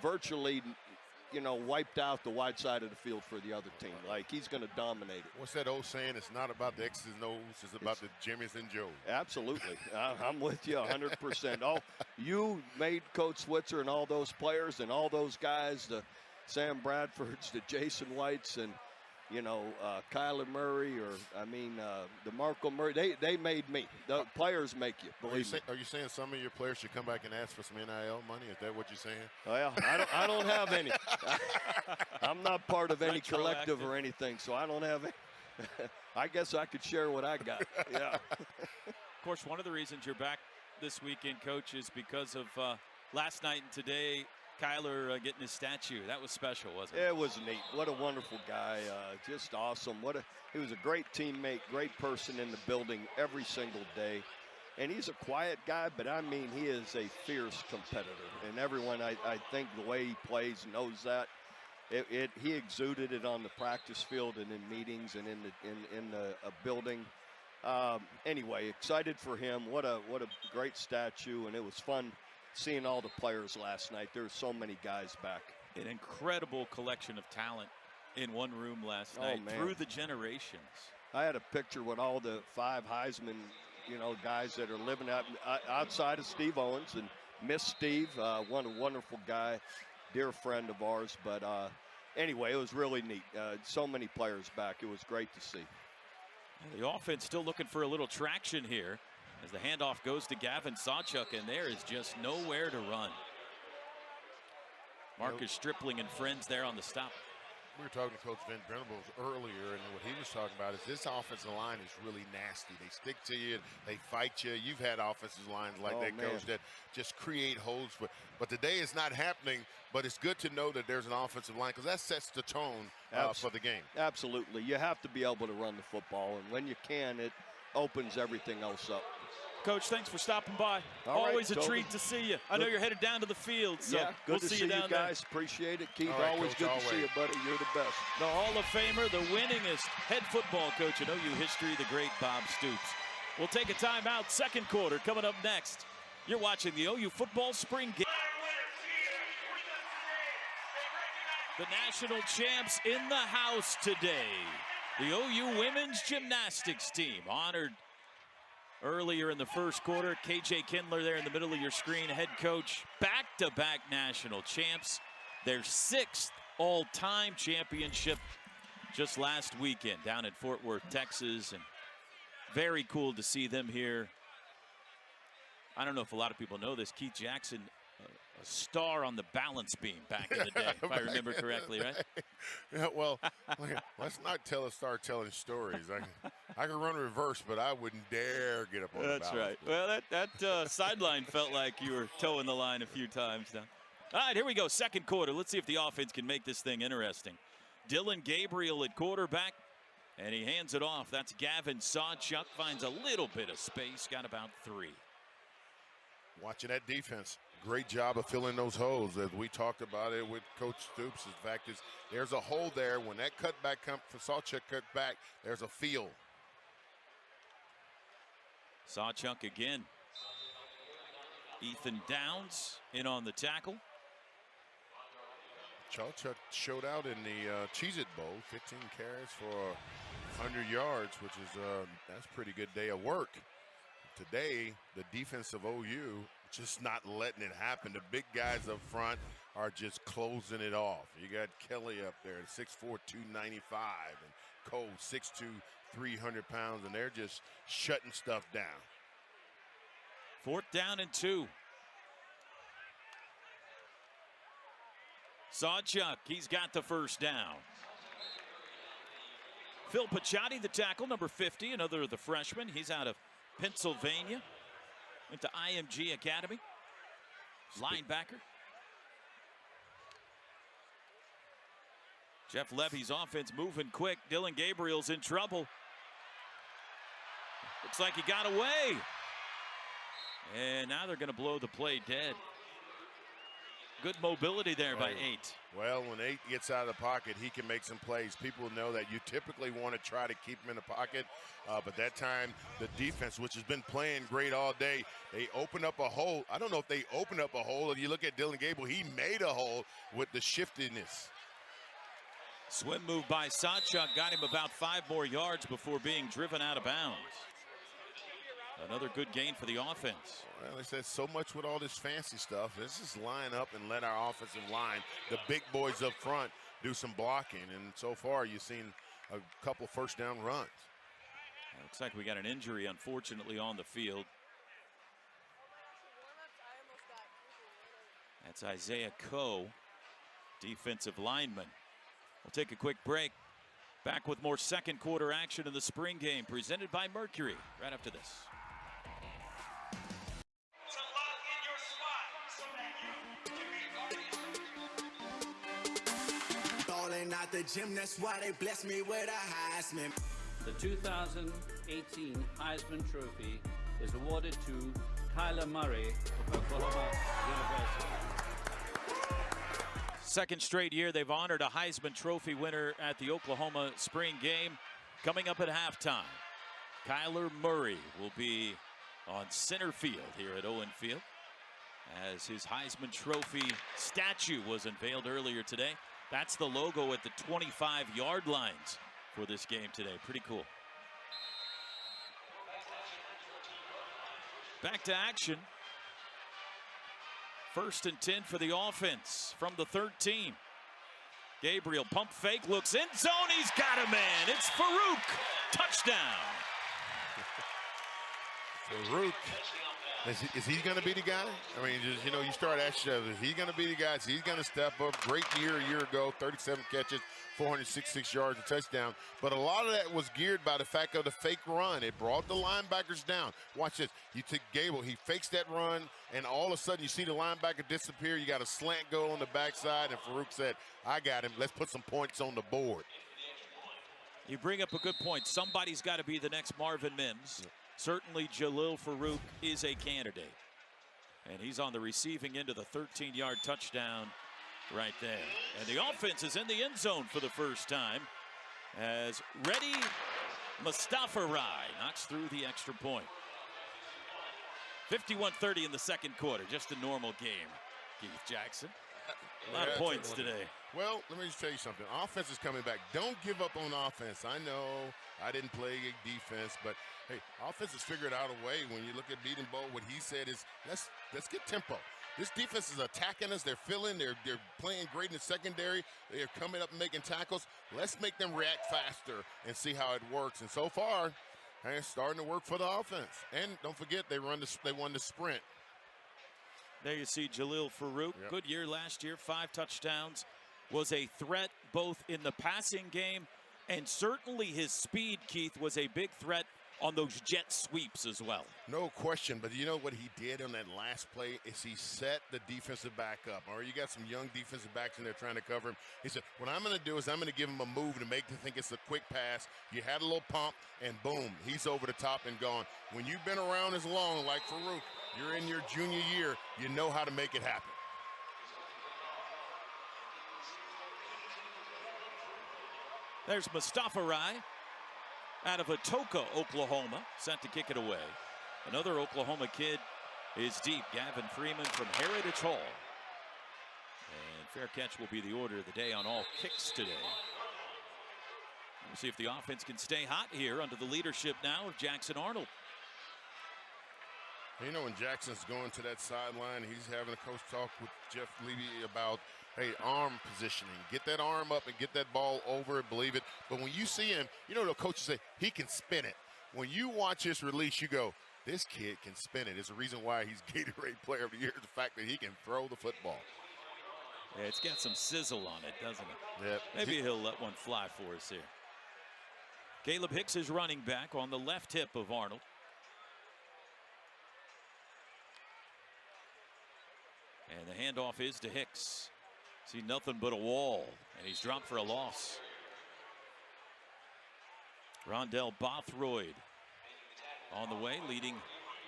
virtually, wiped out the wide side of the field for the other team. Like, he's going to dominate it. What's that old saying? It's not about the X's and O's. It's about the Jimmys and Joes. Absolutely. I'm with you 100%. You made Coach Switzer and all those players and all those guys, the Sam Bradfords, the Jason Whites, and, Kyler Murray, the Marco Murray. They made me. The players make you, believe me. Are you saying some of your players should come back and ask for some NIL money? Is that what you're saying? Well, I don't have any. I'm not part of any collective Retroactive. or anything, so I don't have any. I guess I could share what I got. Yeah. Of course, one of the reasons you're back this weekend, Coach, is because of last night and today, Kyler getting his statue. That was special, wasn't it? It was neat. What a wonderful guy. Just awesome. He was a great teammate, great person in the building every single day. And he's a quiet guy, but he is a fierce competitor. And everyone, I think, the way he plays knows that. He exuded it on the practice field and in meetings and in the building. Anyway, excited for him. What a great statue, and it was fun seeing all the players last night. There's so many guys back. An incredible collection of talent in one room last night man. through the generations. I had a picture with all the 5 Heisman, guys that are living outside of Steve Owens, and miss Steve, one wonderful guy, dear friend of ours. But anyway, it was really neat. So many players back. It was great to see. The offense still looking for a little traction here as the handoff goes to Gavin Sawchuk, and there is just nowhere to run. Marcus Stripling and friends there on the stop. We were talking to Coach Van Venables earlier, and what he was talking about is this offensive line is really nasty. They stick to you, they fight you. You've had offensive lines like that, man. Coach, that just create holes. But today it's not happening, but it's good to know that there's an offensive line because that sets the tone for the game. Absolutely. You have to be able to run the football, and when you can, it opens everything else up. Coach, thanks for stopping by. All right, Always a Toby. treat to see you. I know you're headed down to the field, so Yeah, good we'll to see see you down guys. Appreciate it. Keith, All right, always Coach, good to see always. you, buddy. You're the best. there. The Hall of Famer, the winningest head football coach in OU history, the great Bob Stoops. We'll take a timeout. Second quarter coming up next. You're watching the OU football spring game. The national champs in the house today. The OU women's gymnastics team honored earlier in the first quarter. KJ Kindler there in the middle of your screen, head coach, back-to-back national champs. Their 6th all-time championship just last weekend down in Fort Worth, Texas. And very cool to see them here. I don't know if a lot of people know this. Keith Jackson, a star on the balance beam back in the day, if I remember correctly, right? Yeah, well, let's not start telling stories. I can run reverse, but I wouldn't dare get up on the That's balance right. beam. Well, that sideline felt like you were towing the line a few times now. All right, here we go. Second quarter. Let's see if the offense can make this thing interesting. Dylan Gabriel at quarterback, and he hands it off. That's Gavin Sawchuk. Finds a little bit of space. Got about 3. Watching that defense. great job of filling those holes. As we talked about it with Coach Stoops, the fact is there's a hole there. When that cutback comes for Sawchuk cut back, there's a field. Sawchuk again. Ethan Downs in on the tackle. Sawchuk showed out in the Cheez-It Bowl, 15 carries for 100 yards, which is that's a pretty good day of work. Today, the defense of OU just not letting it happen. The big guys up front are just closing it off. You got Kelly up there, 6'4", 295, and Cole, 6'2", 300 pounds, and they're just shutting stuff down. 4th down and 2. Sawchuk, he's got the first down. Phil Paciotti, the tackle, number 50, another of the freshmen. He's out of Pennsylvania. Went to IMG Academy. Linebacker. Jeff Levy's offense moving quick. Dylan Gabriel's in trouble. Looks like he got away. And now they're going to blow the play dead. Good mobility there by 8. Well, when 8 gets out of the pocket, he can make some plays. People know that you typically want to try to keep him in the pocket, but that time the defense, which has been playing great all day, they open up a hole. I don't know if they open up a hole. If you look at Dylan Gabriel, he made a hole with the shiftiness. Swim move by Sawchuk got him about 5 more yards before being driven out of bounds. Another good gain for the offense. Well, they said so much with all this fancy stuff. Let's just line up and let our offensive line, the big boys up front, do some blocking. And so far, you've seen a couple first down runs. Looks like we got an injury, unfortunately, on the field. That's Isaiah Coe, defensive lineman. We'll take a quick break. Back with more second quarter action in the spring game presented by Mercury right after this. At the gym, that's why they blessed me with a Heisman. The 2018 Heisman Trophy is awarded to Kyler Murray of Oklahoma University. Second straight year they've honored a Heisman Trophy winner at the Oklahoma spring game. Coming up at halftime, Kyler Murray will be on center field here at Owen Field as his Heisman Trophy statue was unveiled earlier today. That's the logo at the 25-yard lines for this game today. Pretty cool. Back to action. 1st and 10 for the offense from the 13. Gabriel pump fake, looks in zone. He's got a man. It's Farouk. Touchdown. Farouk. Is he going to be the guy? I mean, just, you start asking, is he going to be the guy? Is he going to step up? Great year a year ago, 37 catches, 466 yards, a touchdown. But a lot of that was geared by the fact of the fake run. It brought the linebackers down. Watch this. You take Gable, he fakes that run, and all of a sudden you see the linebacker disappear. You got a slant go on the backside, and Farouk said, I got him. Let's put some points on the board. You bring up a good point. Somebody's got to be the next Marvin Mims. Certainly Jalil Farouk is a candidate. And he's on the receiving end of the 13-yard touchdown right there. And the offense is in the end zone for the first time as Reddy Mustafarai knocks through the extra point. 51-30 in the second quarter. Just a normal game, Keith Jackson. A lot of points today. Well, let me just tell you something. Offense is coming back. Don't give up on offense. I know I didn't play defense, but hey, offense has figured out a way. When you look at Beaton Bowl, what he said is, let's get tempo. This defense is attacking us. They're filling. They're playing great in the secondary. They're coming up and making tackles. Let's make them react faster and see how it works. And so far, hey, it's starting to work for the offense. And don't forget, they won the sprint. There you see Jalil Farouk. Yep. Good year last year, 5 touchdowns. Was a threat both in the passing game and certainly his speed, Keith, was a big threat on those jet sweeps as well. No question, but you know what he did on that last play is he set the defensive back up. Or you got some young defensive backs in there trying to cover him. He said, what I'm going to do is I'm going to give him a move to make them think it's a quick pass. You had a little pump, and boom, he's over the top and gone. When you've been around as long like Farouk, You're in your junior year. You know how to make it happen. There's Mustafa Rai out of Atoka, Oklahoma, sent to kick it away. Another Oklahoma kid is deep. Gavin Freeman from Heritage Hall. And fair catch will be the order of the day on all kicks today. We'll see if the offense can stay hot here under the leadership now of Jackson Arnold. You know, when Jackson's going to that sideline, he's having a coach talk with Jeff Levy about, hey, arm positioning. Get that arm up and get that ball over it, believe it. But when you see him, you know, the coaches say he can spin it. When you watch his release, you go, this kid can spin it. It's the reason why he's Gatorade Player of the Year, the fact that he can throw the football. Yeah, it's got some sizzle on it, doesn't it? Yep. Maybe he'll let one fly for us here. Caleb Hicks is running back on the left hip of Arnold. And the handoff is to Hicks. See nothing but a wall, and he's dropped for a loss. Rondell Bothroyd on the way, leading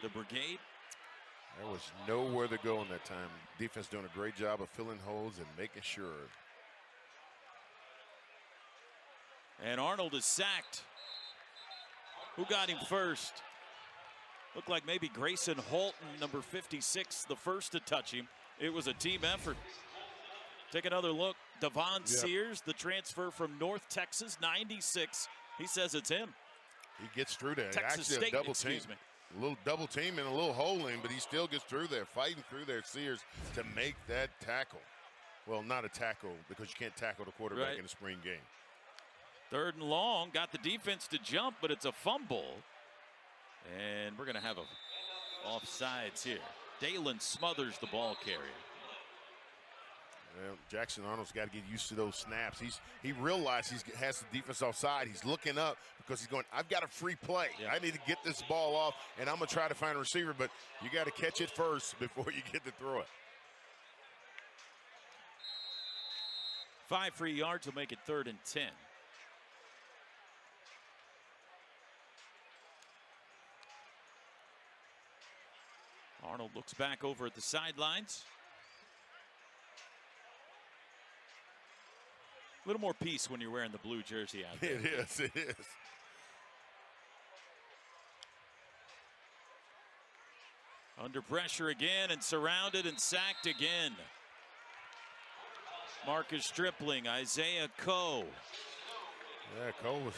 the brigade. There was nowhere to go in that time. Defense doing a great job of filling holes and making sure. And Arnold is sacked. Who got him first? Looked like maybe Grayson Holton, number 56, the first to touch him. It was a team effort. Take another look. Devon Sears, the transfer from North Texas, 96. He says it's him. He gets through there. Texas Actually, State, a double excuse team. me. A little double team and a little holding, but he still gets through there, fighting through there, Sears, to make that tackle. Well, not a tackle, because you can't tackle the quarterback in a spring game. 3rd and long, got the defense to jump, but it's a fumble. And we're going to have a offsides here. Dalen Smothers, the ball carrier. Well, Jackson Arnold's got to get used to those snaps. He realized he has the defense offside. He's looking up because he's going, I've got a free play. Yeah. I need to get this ball off, and I'm going to try to find a receiver, but you got to catch it first before you get to throw it. 5 free yards will make it 3rd and 10. Arnold looks back over at the sidelines. A little more peace when you're wearing the blue jersey out there. It is, it is. Under pressure again and surrounded and sacked again. Marcus Stripling, Isaiah Coe. Yeah, Cole was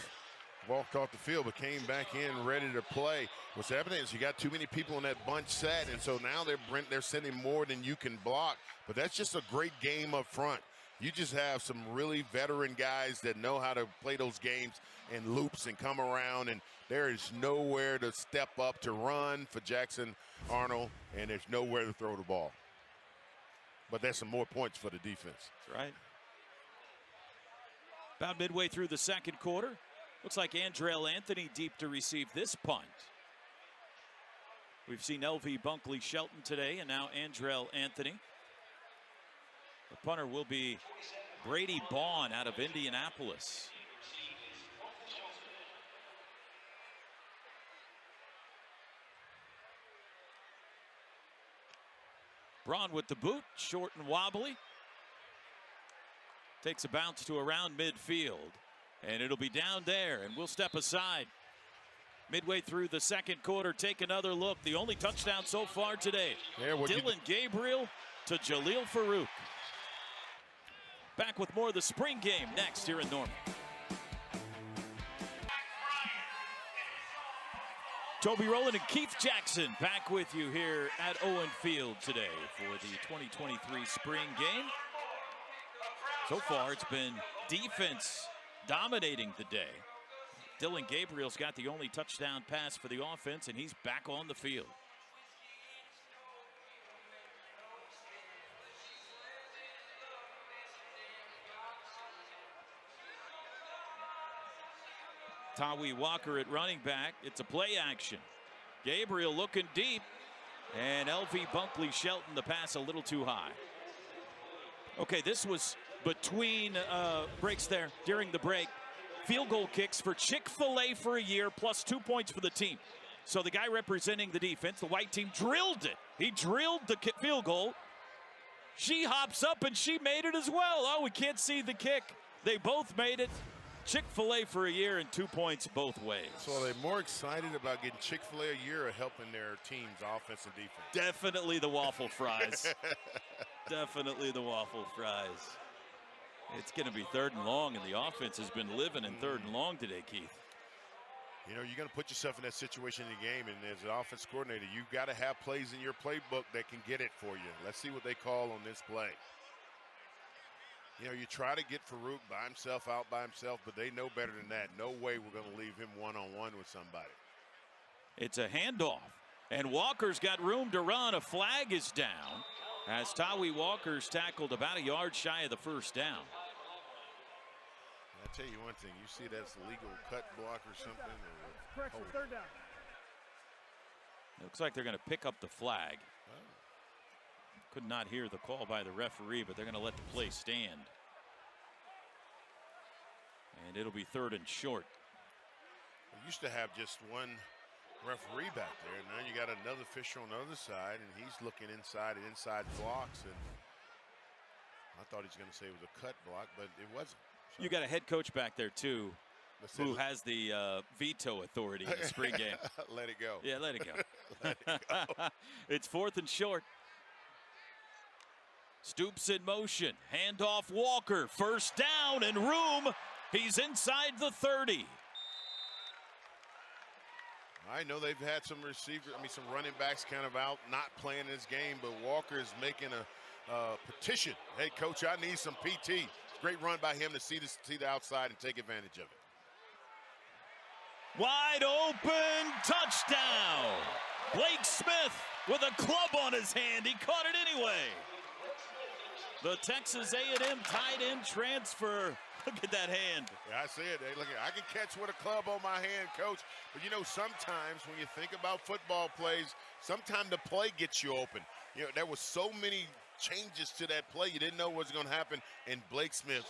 walked off the field but came back in ready to play. What's happening is you got too many people in that bunch set, and so now they're sending more than you can block. But that's just a great game up front. You just have some really veteran guys that know how to play those games and loops and come around, and there is nowhere to step up to run for Jackson Arnold, and there's nowhere to throw the ball. But that's some more points for the defense. That's right. About midway through the 2nd quarter. Looks like Andrell Anthony deep to receive this punt. We've seen LV Bunkley Shelton today, and now Andrell Anthony. The punter will be Brady Bond out of Indianapolis. Braun with the boot, short and wobbly. Takes a bounce to around midfield, and it'll be down there, and we'll step aside. Midway through the 2nd quarter, take another look. The only touchdown so far today. Yeah, Dylan Gabriel to Jalil Farouk. Back with more of the spring game next here in Norman. Toby Rowland and Keith Jackson back with you here at Owen Field today for the 2023 spring game. So far, it's been defense dominating the day. Dylan Gabriel's got the only touchdown pass for the offense, and he's back on the field. Tawi Walker at running back. It's a play action. Gabriel looking deep, and LV Bunkley Shelton, the pass a little too high. Okay, this was between breaks there during the break. Field goal kicks for Chick-fil-A for a year, plus 2 points for the team. So the guy representing the defense, the white team, drilled it. He drilled the field goal. She hops up and she made it as well. Oh, we can't see the kick. They both made it. Chick-fil-A for a year and 2 points both ways. So are they more excited about getting Chick-fil-A a year or helping their team's offense and defense? Definitely the waffle fries. Definitely the waffle fries. It's going to be 3rd and long, and the offense has been living in 3rd and long today, Keith. You know, you're going to put yourself in that situation in the game, and as an offense coordinator, you've got to have plays in your playbook that can get it for you. Let's see what they call on this play. You know, you try to get Farouk by himself, out by himself, but they know better than that. No way we're going to leave him one-on-one with somebody. It's a handoff, and Walker's got room to run. A flag is down as Tawi Walker's tackled about a yard shy of the first down. I'll tell you one thing, you see that's a legal cut block or something? Correction, 3rd down. Looks like they're going to pick up the flag. Could not hear the call by the referee, but they're going to let the play stand. And it'll be 3rd and short. We used to have just one referee back there, and now you got another official on the other side, and he's looking inside blocks, and I thought he was going to say it was a cut block, but it wasn't. So. You got a head coach back there, too, who has the veto authority in the spring game. Let it go. Yeah, let it go. Let it go. It's 4th and short. Stoops in motion. Handoff Walker. First down and room. He's inside the 30. I know they've had some some running backs kind of out, not playing this game, but Walker is making a petition. Hey, coach, I need some PT. Great run by him to see the outside and take advantage of it. Wide open touchdown. Blake Smith with a club on his hand. He caught it anyway. The Texas A&M tight end transfer. Look at that hand. Yeah, I see it. Hey, look, I can catch with a club on my hand, coach. But you know, sometimes when you think about football plays, sometimes the play gets you open. You know, there was so many changes to that play, you didn't know what was going to happen, and Blake Smith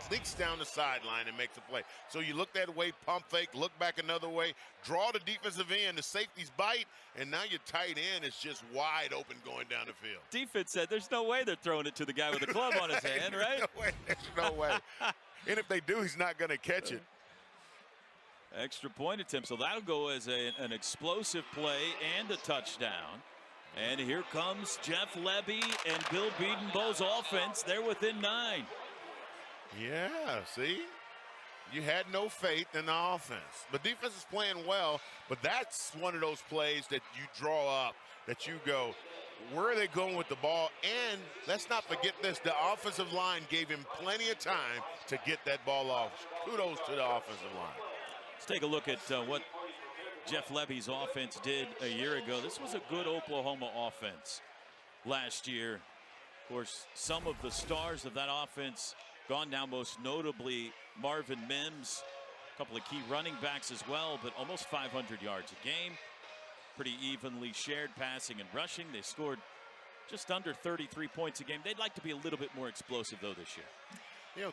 sneaks down the sideline and makes a play. So you look that way, pump fake, look back another way, draw the defensive end, the safeties bite, and now your tight end is just wide open going down the field. Defense said there's no way they're throwing it to the guy with the club on his hand, right? There's no way. And if they do, he's not going to catch it. Extra point attempt, so that'll go as an explosive play and a touchdown. And here comes Jeff Lebby and Bill Bedenbaugh's offense. They're within 9. Yeah, see? You had no faith in the offense. The defense is playing well, but that's one of those plays that you draw up, that you go, where are they going with the ball? And let's not forget this, the offensive line gave him plenty of time to get that ball off. Kudos to the offensive line. Let's take a look at what Jeff Lebby's offense did a year ago. This was a good Oklahoma offense last year. Of course, some of the stars of that offense gone now, most notably Marvin Mims, a couple of key running backs as well, but almost 500 yards a game. Pretty evenly shared passing and rushing. They scored just under 33 points a game. They'd like to be a little bit more explosive, though, this year. You know,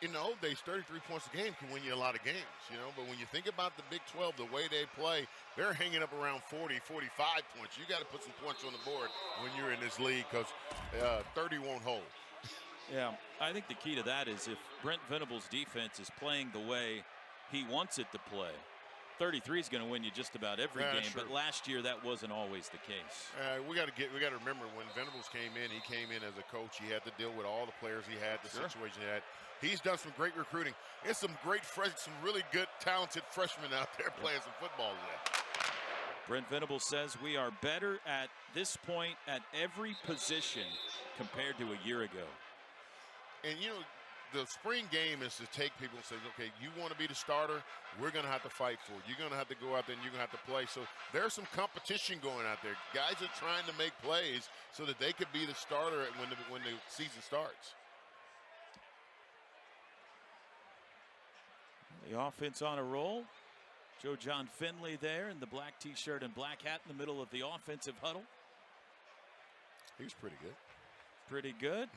in the old days, 33 points a game can win you a lot of games, you know. But when you think about the Big 12, the way they play, they're hanging up around 40, 45 points. You got to put some points on the board when you're in this league because 30 won't hold. Yeah, I think the key to that is if Brent Venables' defense is playing the way he wants it to play, 33 is going to win you just about every game, but last year that wasn't always the case. We got to remember when Venables came in, he came in as a coach. He had to deal with all the players he had, the situation he had. He's done some great recruiting. There's some some really good, talented freshmen out there playing some football today. Brent Venables says we are better at this point at every position compared to a year ago. And you know, the spring game is to take people and say, okay, you want to be the starter, we're going to have to fight for it. You're going to have to go out there and you're going to have to play. So there's some competition going out there. Guys are trying to make plays so that they could be the starter when the season starts. The offense on a roll. Joe John Finley there in the black T-shirt and black hat in the middle of the offensive huddle. He was pretty good. Pretty good.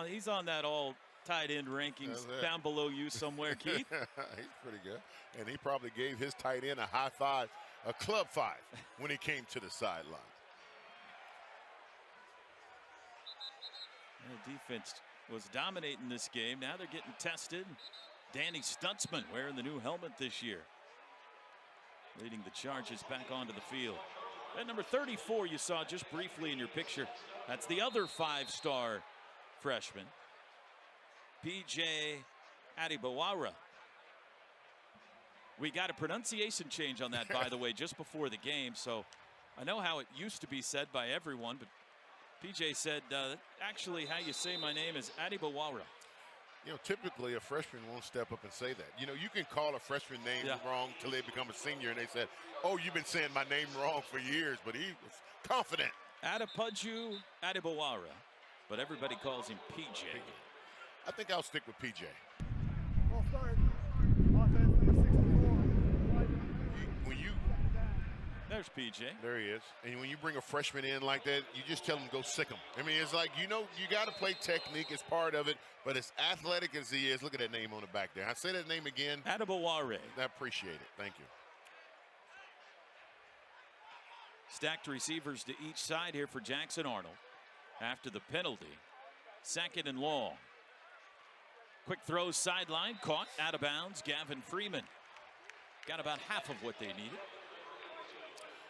He's on that all tight end rankings down below you somewhere, Keith. He's pretty good. And he probably gave his tight end a high five a club 5 when he came to the sideline. The defense was dominating this game. Now they're getting tested. Danny Stutzman wearing the new helmet this year, leading the Chargers back onto the field. At number 34, you saw just briefly in your picture, that's the other 5-star freshman, P.J. Adebawara. We got a pronunciation change on that, by the way, just before the game. So I know how it used to be said by everyone, but PJ said, actually, how you say my name is Adebawara. You know, typically a freshman won't step up and say that. You know, you can call a freshman name wrong till they become a senior, and they said, oh, you've been saying my name wrong for years, but he was confident. Adepaju Adebawara, but everybody calls him PJ. I think I'll stick with PJ. Well, start. Offense number 64. When you There's PJ. There he is. And when you bring a freshman in like that, you just tell him go sick him. I mean, it's like, you know, you got to play technique as part of it, but as athletic as he is, look at that name on the back there. I say that name again. Adebawara. I appreciate it. Thank you. Stacked receivers to each side here for Jackson Arnold after the penalty. 2nd and long. Quick throws sideline, caught out of bounds. Gavin Freeman got about half of what they needed.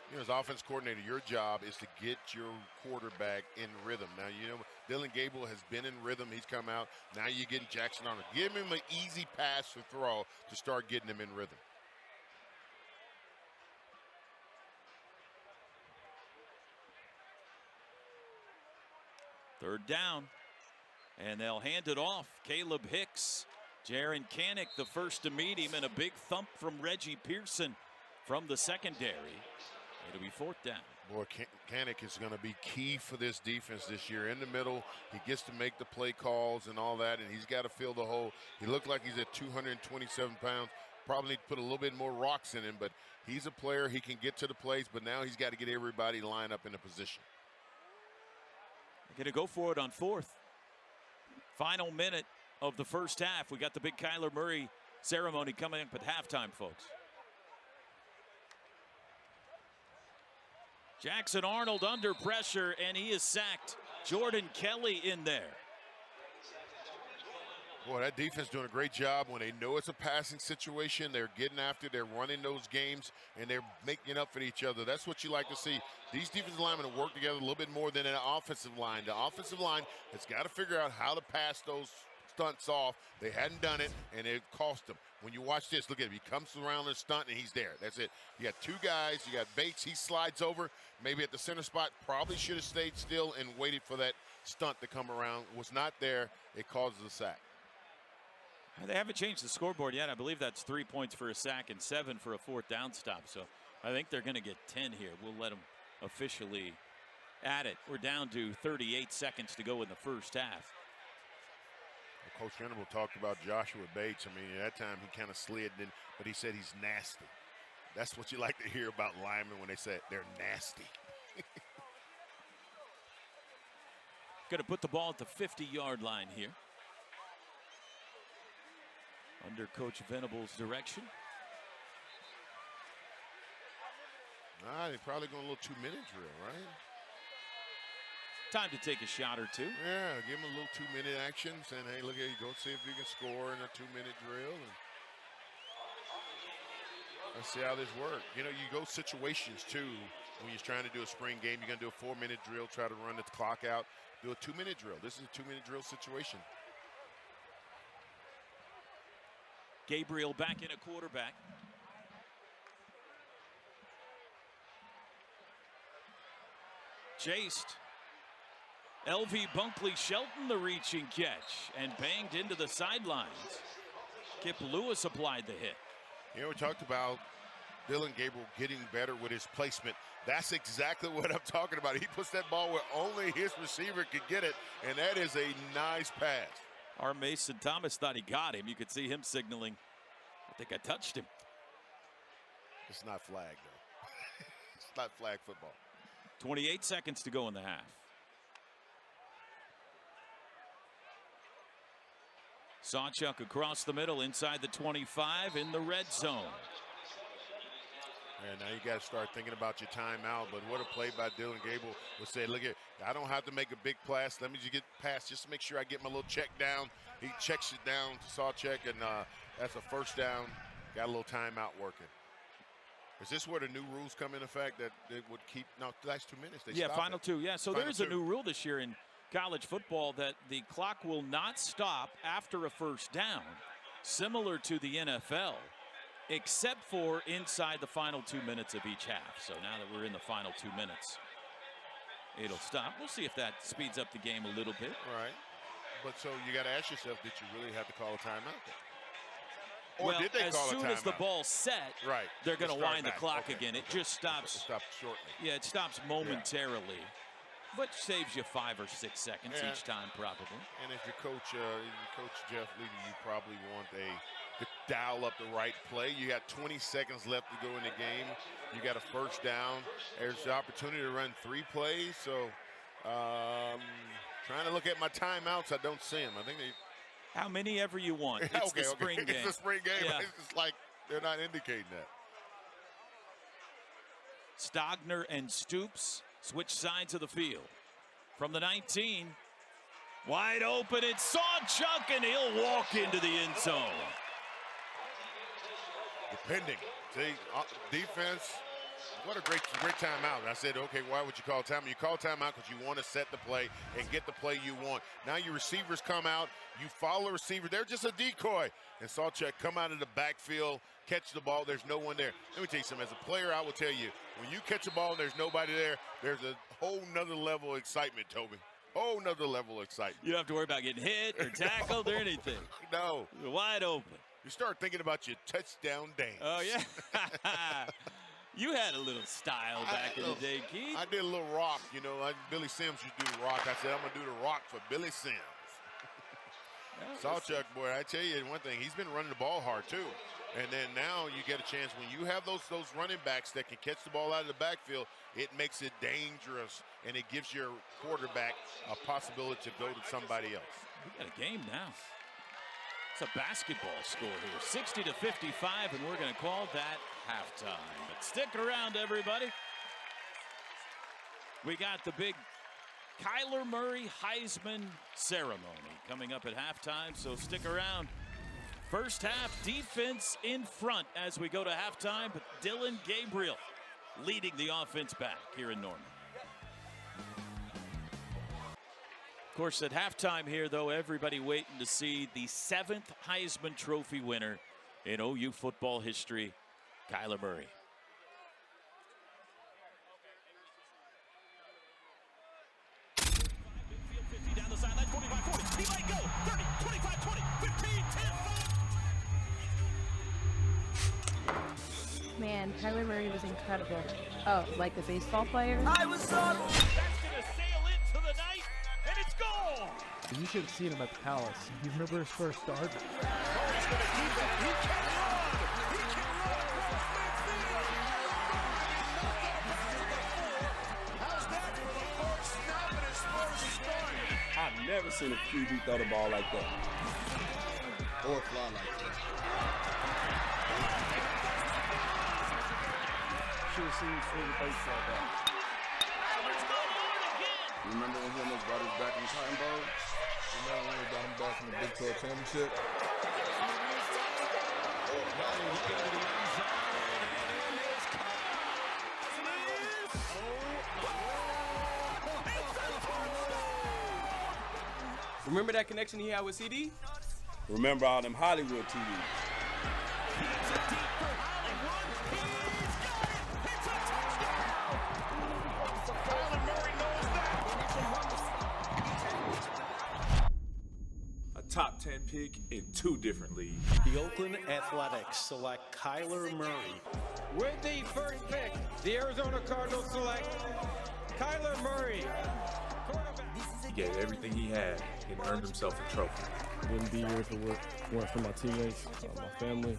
You know, as offense coordinator, your job is to get your quarterback in rhythm. Now, you know, Dylan Gable has been in rhythm. He's come out. Now you're getting Jackson Arnold. Give him an easy pass to throw to start getting him in rhythm. Third down, and they'll hand it off. Caleb Hicks, Jaron Kanik the first to meet him, and a big thump from Reggie Pearson from the secondary. It'll be 4th down. Boy, Kanik is going to be key for this defense this year. In the middle, he gets to make the play calls and all that, and he's got to fill the hole. He looked like he's at 227 pounds. Probably need to put a little bit more rocks in him, but he's a player. He can get to the plays, but now he's got to get everybody lined up in a position. Going to go for it on 4th. Final minute of the first half. We got the big Kyler Murray ceremony coming up at halftime, folks. Jackson Arnold under pressure, and he is sacked. Jordan Kelly in there. Boy, that defense doing a great job. When they know it's a passing situation, they're getting after, they're running those games, and they're making up for each other. That's what you like to see. These defensive linemen have worked together a little bit more than an offensive line. The offensive line has got to figure out how to pass those stunts off. They hadn't done it, and it cost them. When you watch this, look at him. He comes around the stunt, and he's there. That's it. You got 2 guys. You got Bates. He slides over, maybe at the center spot. Probably should have stayed still and waited for that stunt to come around. Was not there. It causes a sack. They haven't changed the scoreboard yet. I believe that's 3 points for a sack and 7 for a 4th down stop. So I think they're going to get 10 here. We'll let them officially add it. We're down to 38 seconds to go in the first half. Coach Venable talked about Joshua Bates. I mean, at that time he kind of slid in, but he said he's nasty. That's what you like to hear about linemen when they say they're nasty. Going to put the ball at the 50-yard line here. Under Coach Venable's direction. They're probably going a little 2-minute drill, right? Time to take a shot or two. Yeah, give him a little 2-minute action. Saying, hey, look here, you go see if you can score in a 2-minute drill. And let's see how this works. You know, you go situations, too. When you're trying to do a spring game, you're going to do a 4-minute drill, try to run the clock out. Do a 2-minute drill. This is a 2-minute drill situation. Gabriel back in a quarterback. Chased. LV Bunkley Shelton the reaching catch and banged into the sidelines. Kip Lewis applied the hit. You know, we talked about Dylan Gabriel getting better with his placement. That's exactly what I'm talking about. He puts that ball where only his receiver could get it, and that is a nice pass. Our Mason Thomas thought he got him. You could see him signaling, I think I touched him. It's not flag, though. It's not flag football. 28 seconds to go in the half. Sawchuk across the middle inside the 25 in the red zone. And now you got to start thinking about your timeout. But what a play by Dillon Gabriel would say, look here, I don't have to make a big pass. Let me just get past, just to make sure I get my little check down. He checks it down to Sawcheck, and that's a first down. Got a little timeout working. Is this where the new rules come in effect that it would keep, no, the last 2 minutes? They stop final it. 2. Yeah, so Final there is 2. a new rule this year in college football that the clock will not stop after a first down, similar to the NFL, except for inside the final 2 minutes of each half. So now that we're in the final 2 minutes, it'll stop. We'll see if that speeds up the game a little bit. Right. But so you got to ask yourself, did you really have to call a timeout then? Or Well, did they as call soon a as the timeout? ball's set, Right. they're going to Start wind the back. clock Okay. again. It just stops. It stops shortly. Yeah, it stops momentarily, but saves you 5 or 6 seconds Yeah. each time, probably. And if your coach Jeff Levy, you probably want to dial up the right play. You got 20 seconds left to go in the game. You got a first down. There's the opportunity to run 3 plays. So trying to look at my timeouts, I don't see them. I think they. How many ever you want. It's the spring game. It's the spring game. Yeah. It's just like they're not indicating that. Stogner and Stoops switch sides of the field. From the 19, wide open, it's Sawchuk, and he'll walk into the end zone. Depending. See, defense, what a great timeout. And I said, okay, why would you call timeout? You call timeout because you want to set the play and get the play you want. Now your receivers come out, you follow the receiver. They're just a decoy. And Sawchuk come out of the backfield, catch the ball. There's no one there. Let me tell you something. As a player, I will tell you, when you catch a ball and there's nobody there, there's a whole nother level of excitement, Toby. Whole nother level of excitement. You don't have to worry about getting hit or tackled or anything. No. You're wide open. You start thinking about your touchdown dance. Oh, yeah. You had a little style back in the day, Keith. I did a little rock, you know. Billy Sims used to do the rock. I said, I'm going to do the rock for Billy Sims. Sawchuk, boy, I tell you one thing. He's been running the ball hard, too. And then now you get a chance. When you have those running backs that can catch the ball out of the backfield, it makes it dangerous, and it gives your quarterback a possibility to go to somebody else. We got a game now. It's a basketball score here, 60-55, and we're going to call that halftime. But stick around, everybody. We got the big Kyler Murray Heisman ceremony coming up at halftime, so stick around. First half, defense in front as we go to halftime, but Dillon Gabriel leading the offense back here in Norman. Of course, at halftime here, though, everybody waiting to see the 7th Heisman Trophy winner in OU football history, Kyler Murray. Down the sideline, 45-40. He might go. 30, 25, 20, 15, 10. Man, Kyler Murray was incredible. Oh, like the baseball player? I was so. That's going to sail into the night, and it's gone. You should have seen him at the Palace. You remember his first start? Oh, he's going to keep it. He can run. He can run across midfield. How's that for the first snap in his first start? I've never seen a QB throw the ball like that. Or fly like that. Should have seen the baseball bat. Remember when him and his brothers back in the Cotton Bowl? Remember when we got him back from the Big 12 championship? Remember that connection he had with CD? Remember all them Hollywood TVs. A top 10 pick in 2 different leagues. The Oakland Athletics select Kyler Murray. With the first pick, the Arizona Cardinals select Kyler Murray. He gave everything he had and earned himself a trophy. Wouldn't be here if it weren't for my teammates, my family,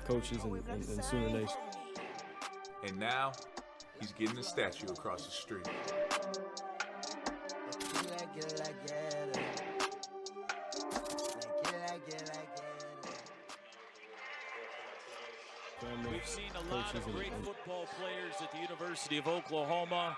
coaches, and Sooner Nation. And now, he's getting a statue across the street. Family. We've seen a lot coaches of great and football players at the University of Oklahoma.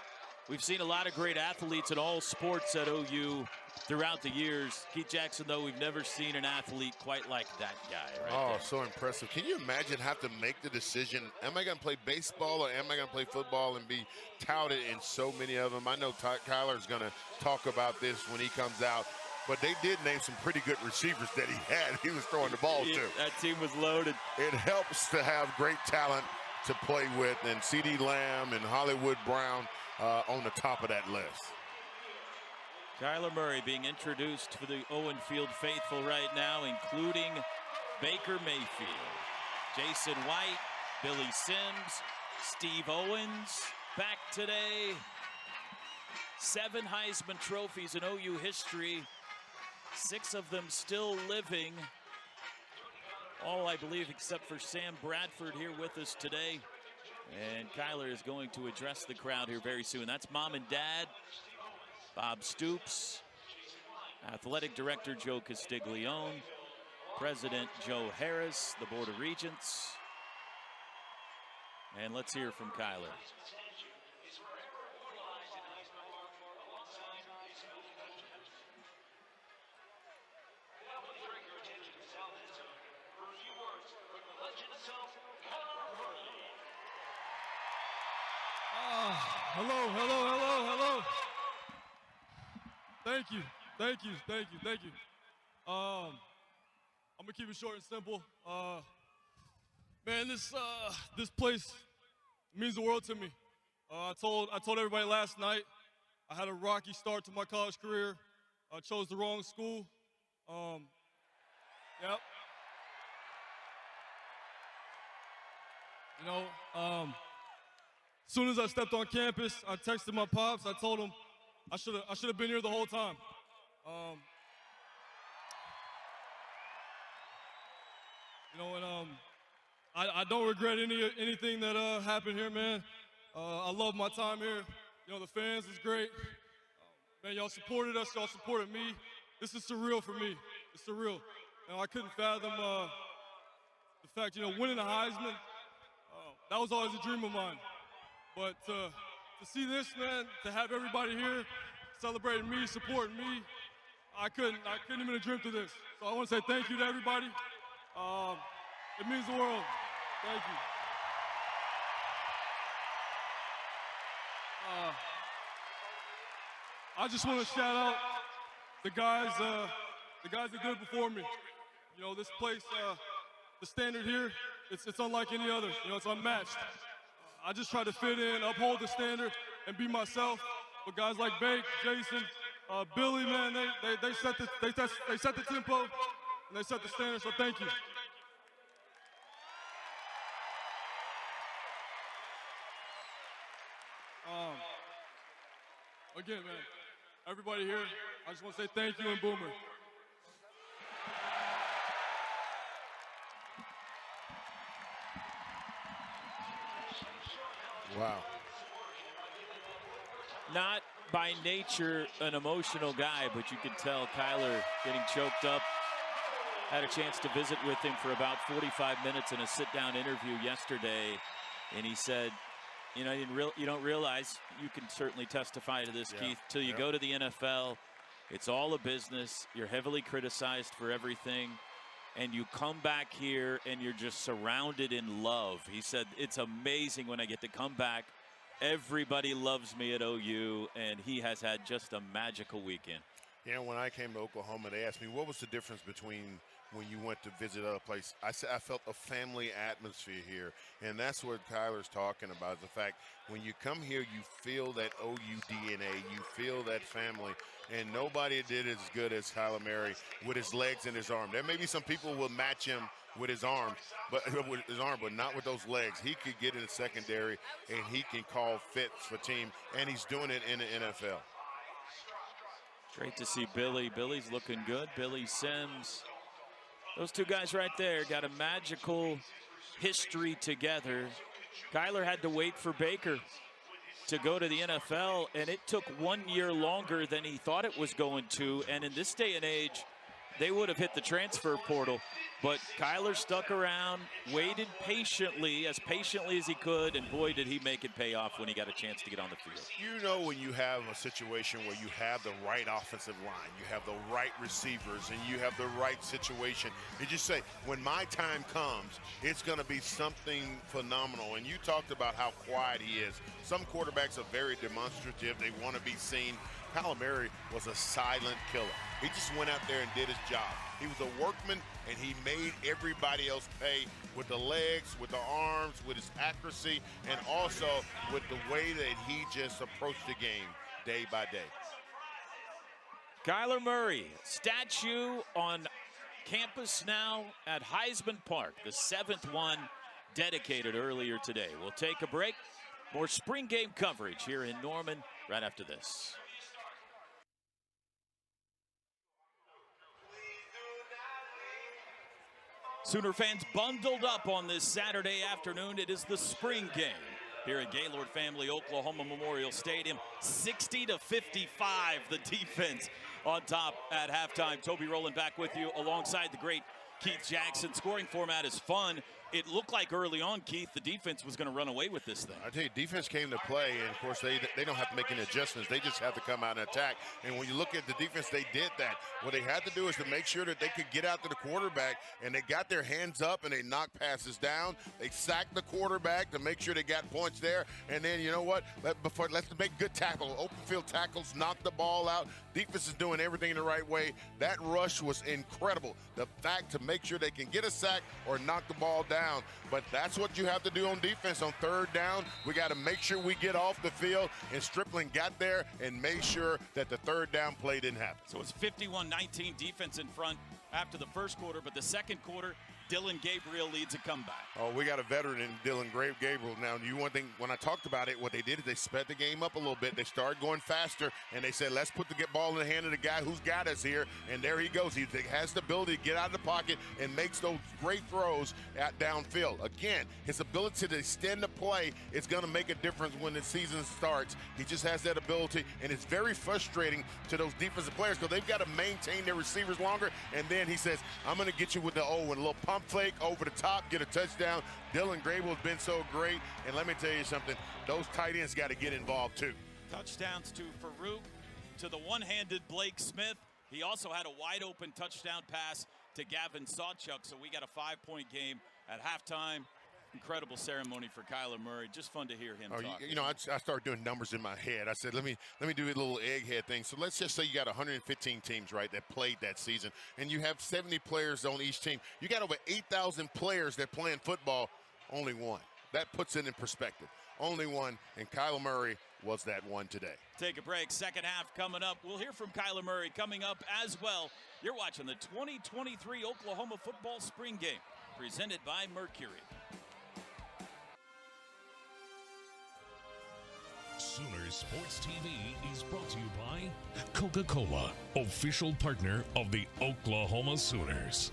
We've seen a lot of great athletes in all sports at OU throughout the years. Keith Jackson, though, we've never seen an athlete quite like that guy. Right there. So impressive. Can you imagine have to make the decision, am I going to play baseball or am I going to play football, and be touted in so many of them? I know Kyler's going to talk about this when he comes out, but they did name some pretty good receivers that he was throwing the ball to. That team was loaded. It helps to have great talent to play with, and CeeDee Lamb and Hollywood Brown on the top of that list. Kyler Murray being introduced for the Owen Field faithful right now, including Baker Mayfield, Jason White, Billy Sims, Steve Owens back today. 7 Heisman trophies in OU history, 6 of them still living. All, I believe, except for Sam Bradford here with us today. And Kyler is going to address the crowd here very soon. That's Mom and Dad, Bob Stoops, Athletic Director Joe Castiglione, President Joe Harris, the Board of Regents. And let's hear from Kyler. Hello. Thank you. I'm gonna keep it short and simple. Man, this place means the world to me. I told everybody last night I had a rocky start to my college career. I chose the wrong school. Yep. You know, as soon as I stepped on campus, I texted my pops. I told him I should have been here the whole time. You know, and I don't regret anything that happened here, man. I love my time here. You know, the fans is great. Man, y'all supported us. Y'all supported me. This is surreal for me. It's surreal. You know, I couldn't fathom the fact, you know, winning a Heisman. That was always a dream of mine. But to see this, man, to have everybody here celebrating me, supporting me, I couldn't even dream of this. So I want to say thank you to everybody. It means the world. Thank you. I just want to shout out the guys that did it before me. You know, this place, the standard here, it's unlike any other. You know, it's unmatched. I just try to fit in, uphold the standard, and be myself. But guys like Bake, Jason, Billy, man, they set the tempo and they set the standard. So thank you. Again, man, everybody here, I just want to say thank you and Boomer. Wow. Not by nature an emotional guy, but you could tell Kyler getting choked up. Had a chance to visit with him for about 45 minutes in a sit-down interview yesterday, and he said, you know, you don't realize, you can certainly testify to this, Keith, till you go to the NFL, it's all a business. You're heavily criticized for everything, and you come back here and you're just surrounded in love. He said, it's amazing when I get to come back. Everybody loves me at OU, and he has had just a magical weekend. Yeah, when I came to Oklahoma, they asked me, what was the difference between when you went to visit other places? I said, I felt a family atmosphere here. And that's what Kyler's talking about, is the fact when you come here, you feel that OU DNA, you feel that family. And nobody did as good as Kyler Murray with his legs and his arm. There may be some people will match him with his arm, but not with those legs. He could get in the secondary, and he can call fits for team, and he's doing it in the NFL. Great to see Billy. Billy's looking good. Billy Sims. Those two guys right there got a magical history together. Kyler had to wait for Baker to go to the NFL, and it took 1 year longer than he thought it was going to. And in this day and age, they would have hit the transfer portal. But Kyler stuck around, waited patiently as he could, and boy, did he make it pay off when he got a chance to get on the field. You know, when you have a situation where you have the right offensive line, you have the right receivers, and you have the right situation, you just say, when my time comes, it's going to be something phenomenal. And you talked about how quiet he is. Some quarterbacks are very demonstrative. They want to be seen. Kyler Murray was a silent killer. He just went out there and did his job. He was a workman, and he made everybody else pay with the legs, with the arms, with his accuracy, and also with the way that he just approached the game day by day. Kyler Murray, statue on campus now at Heisman Park, the 7th one dedicated earlier today. We'll take a break. More spring game coverage here in Norman right after this. Sooner fans bundled up on this Saturday afternoon. It is the spring game here at Gaylord Family Oklahoma Memorial Stadium. 60-55, the defense on top at halftime. Toby Rowland back with you alongside the great Keith Jackson. Scoring format is fun. It looked like early on, Keith, the defense was going to run away with this thing. I tell you, defense came to play, and of course they don't have to make any adjustments. They just have to come out and attack. And when you look at the defense, they did that. What they had to do is to make sure that they could get out to the quarterback, and they got their hands up and they knocked passes down. They sacked the quarterback to make sure they got points there. And then, you know what? Let's make good tackle, open field tackles, knock the ball out. Defense is doing everything the right way. That rush was incredible. The fact to make sure they can get a sack or knock the ball down. But that's what you have to do on defense. On third down, we got to make sure we get off the field, and Stripling got there and made sure that the third down play didn't happen. So it's 51-19 defense in front after the first quarter, but the second quarter, Dillon Gabriel leads a comeback. Oh, we got a veteran in Dillon Gabriel. Now, one thing, when I talked about it, what they did is they sped the game up a little bit. They started going faster, and they said, let's put the ball in the hand of the guy who's got us here. And there he goes. He has the ability to get out of the pocket and makes those great throws at downfield. Again, his ability to extend the play is going to make a difference when the season starts. He just has that ability, and it's very frustrating to those defensive players because they've got to maintain their receivers longer. And then he says, I'm going to get you with the O and a little pump fake over the top, get a touchdown. Dillon Gabriel has been so great, and let me tell you something, those tight ends got to get involved too. Touchdowns to Farouk, to the one-handed Blake Smith. He also had a wide-open touchdown pass to Gavin Sawchuk, so we got a 5-point game at halftime. Incredible ceremony for Kyler Murray. Just fun to hear him talk. You know, I started doing numbers in my head. I said, let me do a little egghead thing. So let's just say you got 115 teams, right, that played that season, and you have 70 players on each team. You got over 8,000 players that play in football, only one. That puts it in perspective. Only one, and Kyler Murray was that one today. Take a break. Second half coming up. We'll hear from Kyler Murray coming up as well. You're watching the 2023 Oklahoma football spring game, presented by Mercury. Sooner Sports TV is brought to you by Coca-Cola, official partner of the Oklahoma Sooners.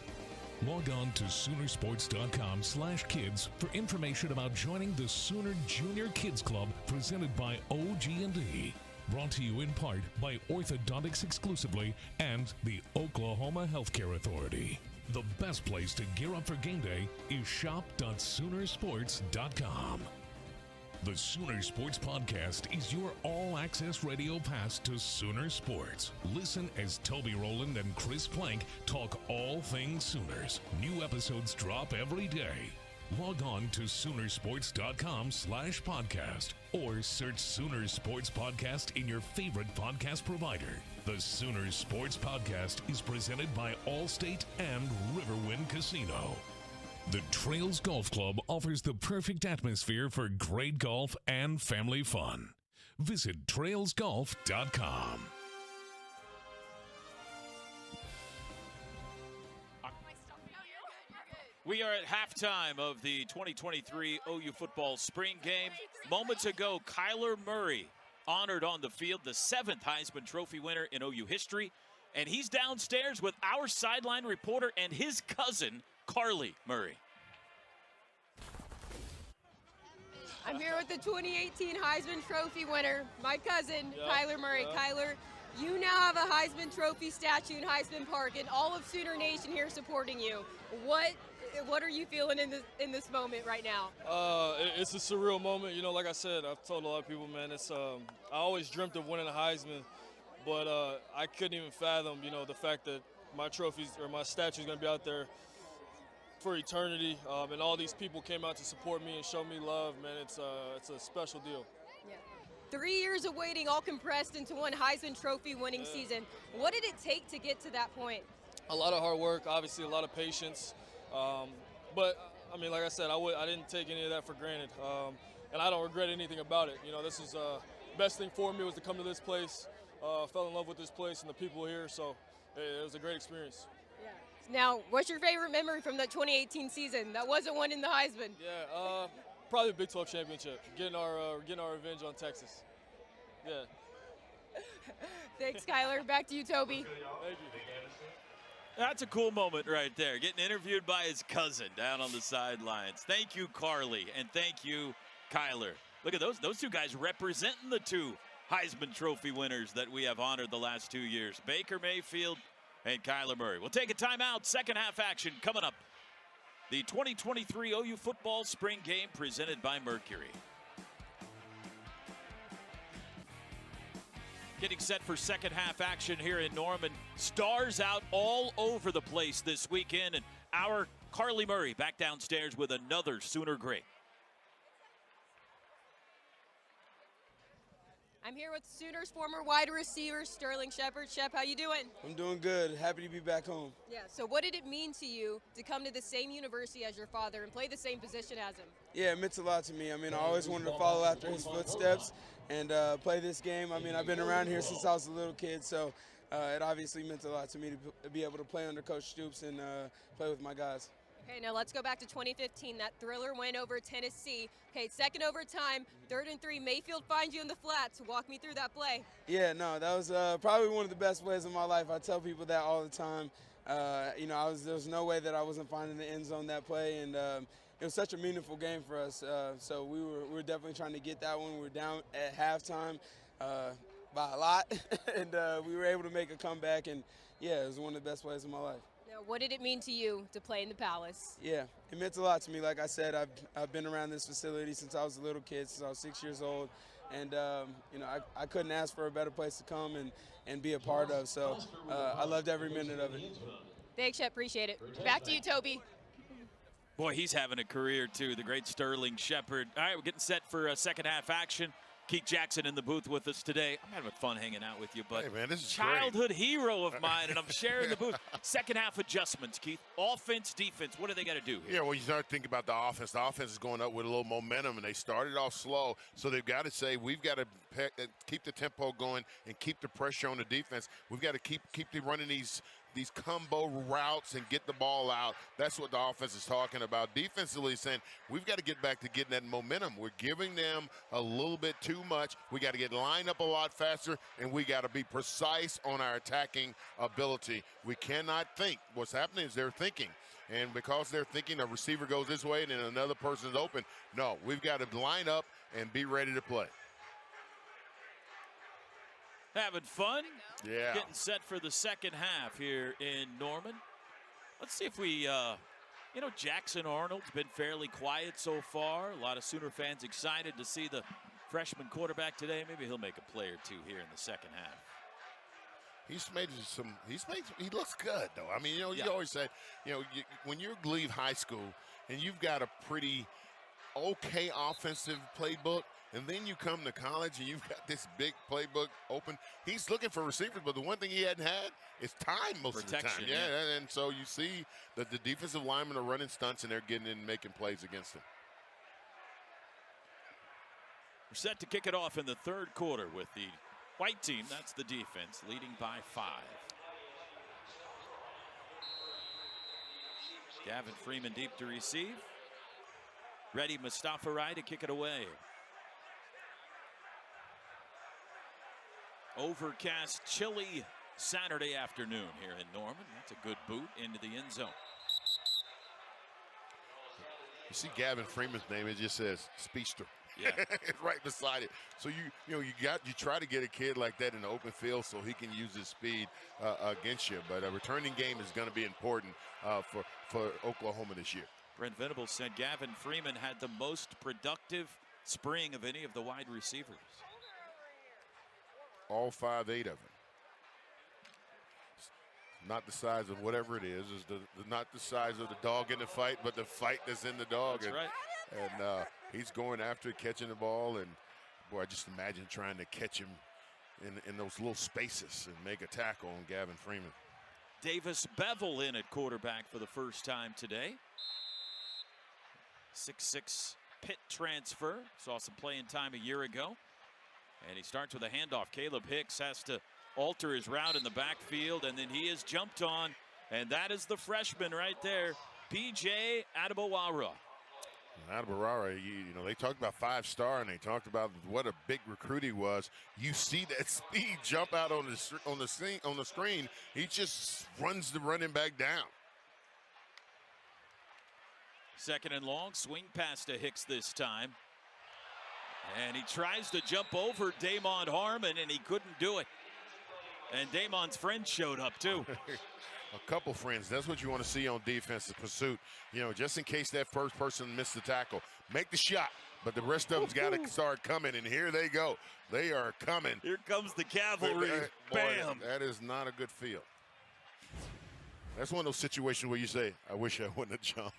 Log on to Soonersports.com/kids for information about joining the Sooner Junior Kids Club presented by OG&E. Brought to you in part by Orthodontics Exclusively and the Oklahoma Healthcare Authority. The best place to gear up for game day is shop.Soonersports.com. The Sooner Sports Podcast is your all-access radio pass to Sooner Sports. Listen as Toby Rowland and Chris Plank talk all things Sooners. New episodes drop every day. Log on to Soonersports.com/podcast or search Sooner Sports Podcast in your favorite podcast provider. The Sooner Sports Podcast is presented by Allstate and Riverwind Casino. The Trails Golf Club offers the perfect atmosphere for great golf and family fun. Visit trailsgolf.com. We are at halftime of the 2023 OU football spring game. Moments ago, Kyler Murray honored on the field, the 7th Heisman Trophy winner in OU history. And he's downstairs with our sideline reporter and his cousin, Carly Murray. I'm here with the 2018 Heisman Trophy winner, my cousin, Kyler Murray. Kyler, You now have a Heisman Trophy statue in Heisman Park, and all of Sooner Nation here supporting you. What are you feeling in this moment right now? It's a surreal moment. You know, like I said, I've told a lot of people, man, it's I always dreamt of winning a Heisman, but I couldn't even fathom, you know, the fact that my trophies or my statue is going to be out there for eternity, and all these people came out to support me and show me love, man. It's a special deal. Yeah. 3 years of waiting, all compressed into one Heisman Trophy winning season. What did it take to get to that point? A lot of hard work, obviously a lot of patience, but I mean, like I said, I didn't take any of that for granted, and I don't regret anything about it. You know, this is best thing for me was to come to this place. Fell in love with this place and the people here, so it was a great experience. Yeah. Now, what's your favorite memory from the 2018 season that wasn't one in the Heisman? Yeah, probably the Big 12 championship, getting our revenge on Texas. Yeah. Thanks, Kyler. Back to you, Toby. Thank you. That's a cool moment right there, getting interviewed by his cousin down on the sidelines. Thank you, Carly, and thank you, Kyler. Look at those two guys representing the two Heisman Trophy winners that we have honored the last 2 years, Baker Mayfield and Kyler Murray. We'll take a timeout. Second half action coming up. The 2023 OU football spring game presented by Mercury. Getting set for second half action here in Norman. Stars out all over the place this weekend, and our Carly Murray back downstairs with another Sooner great. I'm here with Sooners former wide receiver Sterling Shepard. Shep, how you doing? I'm doing good. Happy to be back home. Yeah, so what did it mean to you to come to the same university as your father and play the same position as him? Yeah, it meant a lot to me. I mean, I always wanted to follow after his footsteps and play this game. I mean, I've been around here since I was a little kid, so it obviously meant a lot to me to be able to play under Coach Stoops and play with my guys. Okay, now let's go back to 2015, that thriller win over Tennessee. Okay, second overtime, 3rd and 3. Mayfield finds you in the flats. Walk me through that play. Yeah, no, that was probably one of the best plays of my life. I tell people that all the time. You know, there was no way that I wasn't finding the end zone that play, and it was such a meaningful game for us. So we were definitely trying to get that one. We were down at halftime by a lot, and we were able to make a comeback. And yeah, it was one of the best plays of my life. Now, what did it mean to you to play in the Palace? Yeah, it meant a lot to me. Like I said, I've been around this facility since I was a little kid, since I was 6 years old. And, you know, I couldn't ask for a better place to come and be a part of. So I loved every minute of it. Thanks, Shep. Appreciate it. Back to you, Toby. Boy, he's having a career, too, the great Sterling Shepard. All right, we're getting set for second half action. Keith Jackson in the booth with us today. I'm having fun hanging out with you, but hey man, this is childhood great. Hero of mine, and I'm sharing the booth. Second half adjustments, Keith. Offense, defense, what do they got to do here? Yeah, well, you start thinking about the offense. The offense is going up with a little momentum, and they started off slow, so they've got to say, we've got to keep the tempo going and keep the pressure on the defense. We've got to keep running these combo routes and get the ball out. That's what the offense is talking about. Defensively saying, we've got to get back to getting that momentum. We're giving them a little bit too much. We got to get lined up a lot faster, and we got to be precise on our attacking ability. We cannot think. What's happening is they're thinking. And because they're thinking a receiver goes this way and then another person's open, no, we've got to line up and be ready to play. Having fun? Yeah. Getting set for the second half here in Norman. Let's see if we, you know, Jackson Arnold's been fairly quiet so far. A lot of Sooner fans excited to see the freshman quarterback today. Maybe he'll make a play or two here in the second half. He looks good, though. I mean, you know, you always say, you know, when you leave high school and you've got a pretty okay offensive playbook, and then you come to college and you've got this big playbook open. He's looking for receivers, but the one thing he hadn't had is time most of the time. Yeah, and so you see that the defensive linemen are running stunts and they're getting in and making plays against him. We're set to kick it off in the third quarter with the white team. That's the defense, leading by 5. Gavin Freeman deep to receive. Ready Mustafa Rai to kick it away. Overcast, chilly Saturday afternoon here in Norman. That's a good boot into the end zone. You see Gavin Freeman's name, it just says speedster. Yeah. right beside it. So you try to get a kid like that in the open field so he can use his speed against you. But a returning game is going to be important for Oklahoma this year. Brent Venables said Gavin Freeman had the most productive spring of any of the wide receivers. All 5'8" of them. Not the size of whatever it is not the size of the dog in the fight, but the fight that's in the dog. That's right. And he's going after it, catching the ball, and boy, I just imagine trying to catch him in those little spaces and make a tackle on Gavin Freeman. Davis Bevel in at quarterback for the first time today. 6'6" Pitt transfer. Saw some playing time a year ago. And he starts with a handoff. Caleb Hicks has to alter his route in the backfield, and then he is jumped on. And that is the freshman right there, PJ Adebawara. Adebawara, they talked about 5-star, and they talked about what a big recruit he was. You see that speed jump out on the screen. He just runs the running back down. Second and long, swing pass to Hicks this time. And he tries to jump over Damon Harmon, and he couldn't do it. And Damon's friend showed up, too. A couple friends. That's what you want to see on defensive pursuit. Just in case that first person missed the tackle. Make the shot, but the rest of them's got to start coming, and here they go. They are coming. Here comes the cavalry. Bam. That is not a good feel. That's one of those situations where you say, I wish I wouldn't have jumped.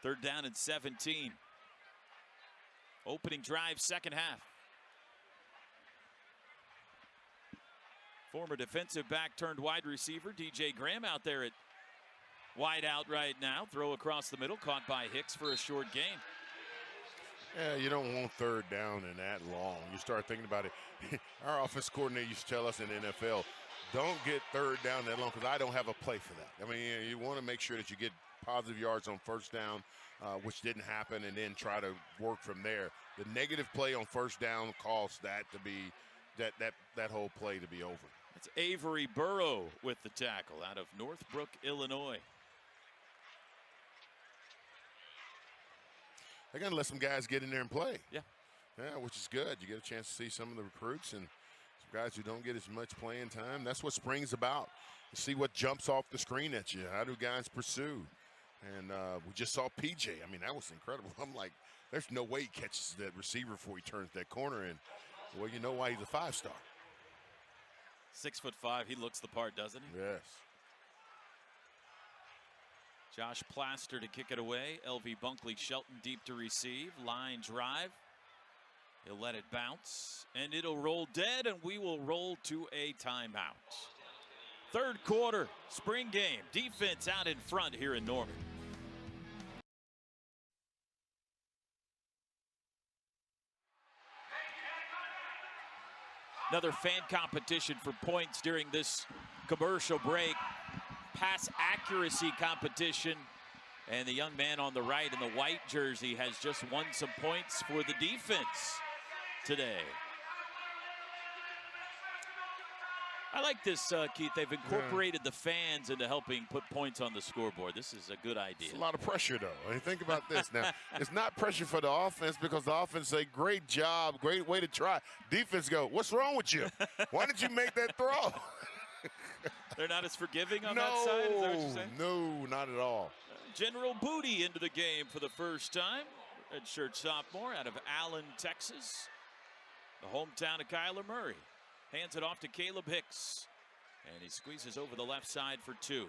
Third down and 17. Opening drive, second half. Former defensive back turned wide receiver, DJ Graham out there at wide out right now. Throw across the middle, caught by Hicks for a short gain. Yeah, you don't want third down and that long. You start thinking about it. Our offense coordinator used to tell us in the NFL, don't get third down that long because I don't have a play for that. I mean, you want to make sure that you get positive yards on first down, which didn't happen, and then try to work from there. The negative play on first down caused that to be that whole play to be over. That's Avery Burrow with the tackle out of Northbrook, Illinois. They're going to let some guys get in there and play. Yeah, which is good. You get a chance to see some of the recruits and some guys who don't get as much playing time. That's what spring's about. You see what jumps off the screen at you. How do guys pursue? And we just saw PJ. I mean, that was incredible. I'm like, there's no way he catches that receiver before he turns that corner. And, well, you know why he's a 5-star. 6'5", he looks the part, doesn't he? Yes. Josh Plaster to kick it away. LV Bunkley Shelton deep to receive. Line drive. He'll let it bounce. And it'll roll dead, and we will roll to a timeout. Third quarter, spring game. Defense out in front here in Norman. Another fan competition for points during this commercial break. Pass accuracy competition. And the young man on the right in the white jersey has just won some points for the defense today. I like this, Keith. They've incorporated the fans into helping put points on the scoreboard. This is a good idea. It's a lot of pressure, though. I mean, think about this now. It's not pressure for the offense because the offense say, great job, great way to try. Defense go, what's wrong with you? Why did you make that throw? They're not as forgiving on that side? Is that what you're saying? No, not at all. General Booty into the game for the first time. Redshirt sophomore out of Allen, Texas. The hometown of Kyler Murray. Hands it off to Caleb Hicks. And he squeezes over the left side for 2.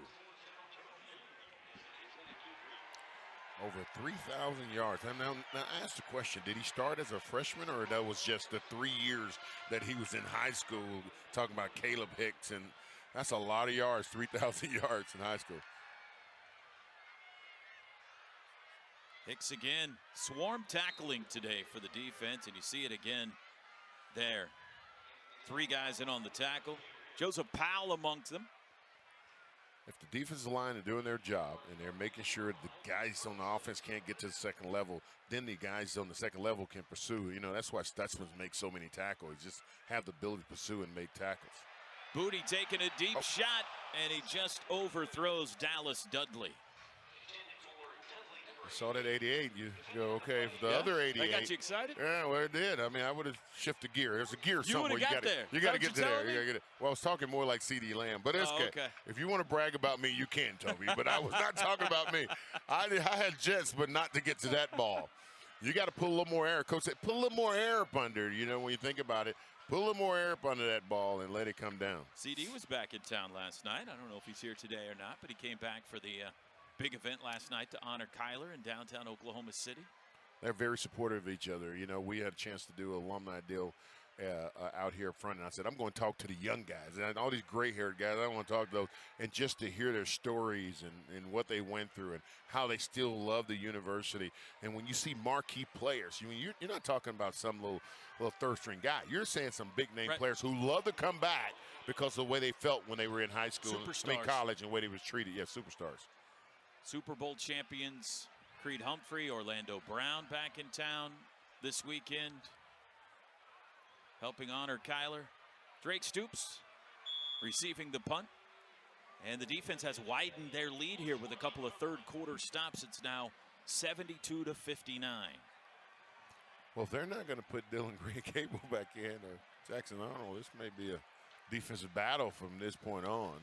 Over 3,000 yards. And now ask the question, did he start as a freshman or that was just the 3 years that he was in high school? Talking about Caleb Hicks, and that's a lot of yards, 3,000 yards in high school. Hicks again, swarm tackling today for the defense, and you see it again there. 3 guys in on the tackle. Joseph Powell amongst them. If the defensive line are doing their job and they're making sure the guys on the offense can't get to the second level, then the guys on the second level can pursue. You know, that's why Stutzman makes so many tackles. He just have the ability to pursue and make tackles. Booty taking a deep shot, and he just overthrows Dallas Dudley. I saw that 88. You go, okay, for the other 88. That got you excited? Yeah, well, it did. I mean, I would have shifted gear. There's a gear somewhere. You got there. You got to get to there. You gotta get it. Well, I was talking more like C.D. Lamb, but it's okay. If you want to brag about me, you can, Toby. But I was not talking about me. I had jets, but not to get to that ball. You got to pull a little more air. Coach said, put a little more air up under, when you think about it. Put a little more air up under that ball and let it come down. CD was back in town last night. I don't know if he's here today or not, but he came back for the big event last night to honor Kyler in downtown Oklahoma City. They're very supportive of each other. We had a chance to do an alumni deal out here up front, and I said, I'm going to talk to the young guys and all these gray-haired guys. I want to talk to those, and just to hear their stories and what they went through and how they still love the university. And when you see marquee players, you're not talking about some little third-string guy. You're saying some big-name players who love to come back because of the way they felt when they were in high school, college, and the way they was treated. Yeah, superstars. Super Bowl champions Creed Humphrey, Orlando Brown back in town this weekend, helping honor Kyler. Drake Stoops receiving the punt. And the defense has widened their lead here with a couple of third-quarter stops. It's now 72-59. Well, if they're not going to put Dylan Green-Cable back in, or Jackson Arnold, this may be a defensive battle from this point on.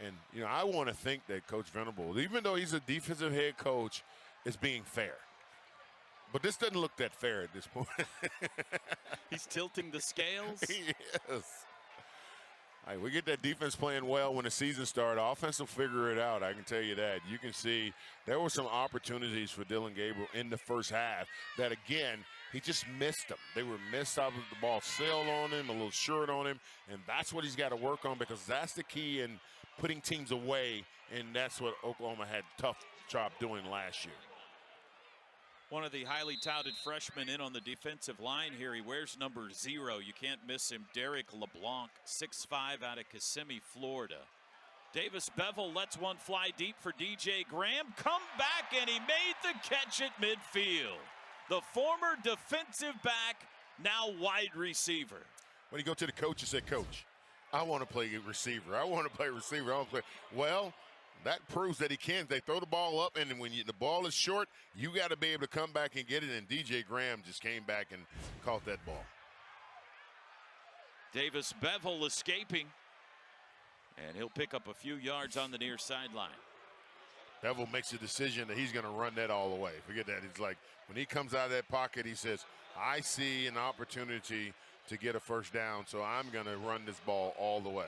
And, I want to think that Coach Venable, even though he's a defensive head coach, is being fair. But this doesn't look that fair at this point. He's tilting the scales. Yes. All right, we get that defense playing well when the season started. Offense will figure it out, I can tell you that. You can see there were some opportunities for Dylan Gabriel in the first half that, again, he just missed them. They were missed out of the ball, sailed on him, a little short on him, and that's what he's got to work on because that's the key in putting teams away, and that's what Oklahoma had a tough job doing last year. One of the highly touted freshmen in on the defensive line here. He wears number 0. You can't miss him. Derek LeBlanc, 6'5", out of Kissimmee, Florida. Davis Bevel lets one fly deep for DJ Graham. Come back, and he made the catch at midfield. The former defensive back, now wide receiver. When you go to the coach, you say, Coach, I want to play receiver. I want to play receiver. I want to play. Well, that proves that he can. They throw the ball up, and when the ball is short, you got to be able to come back and get it, and DJ Graham just came back and caught that ball. Davis Bevel escaping, and he'll pick up a few yards on the near sideline. Bevel makes a decision that he's going to run that all the way. Forget that. It's like when he comes out of that pocket, he says, I see an opportunity to get a first down, so I'm going to run this ball all the way.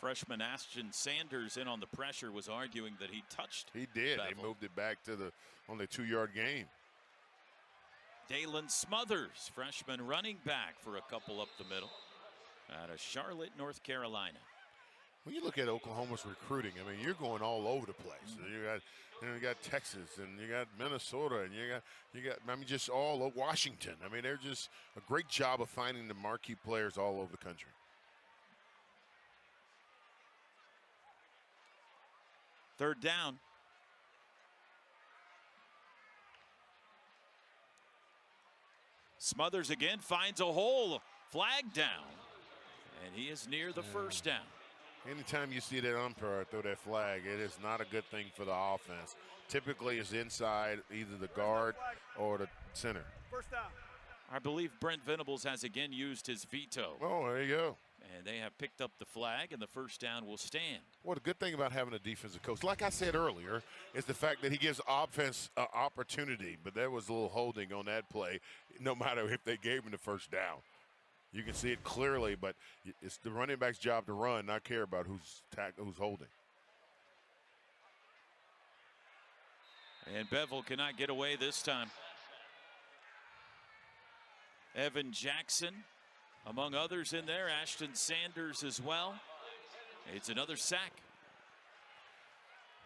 Freshman Ashton Sanders in on the pressure was arguing that he touched. He did. Bevel. They moved it back to the only 2-yard gain. Dalen Smothers, freshman running back for a couple up the middle out of Charlotte, North Carolina. When you look at Oklahoma's recruiting, I mean, you're going all over the place. You got Texas, and you got Minnesota, and you got I mean, just all over Washington. I mean, they're just a great job of finding the marquee players all over the country. Third down. Smothers again finds a hole. Flag down. And he is near the first down. Anytime you see that umpire throw that flag, it is not a good thing for the offense. Typically, it's inside either the guard or the center. First down. I believe Brent Venables has again used his veto. Oh, there you go. And they have picked up the flag, and the first down will stand. Well, the good thing about having a defensive coach, like I said earlier, is the fact that he gives offense an opportunity. But there was a little holding on that play, no matter if they gave him the first down. You can see it clearly, but it's the running back's job to run, not care about who's holding. And Bevel cannot get away this time. Evan Jackson, among others in there, Ashton Sanders as well. It's another sack.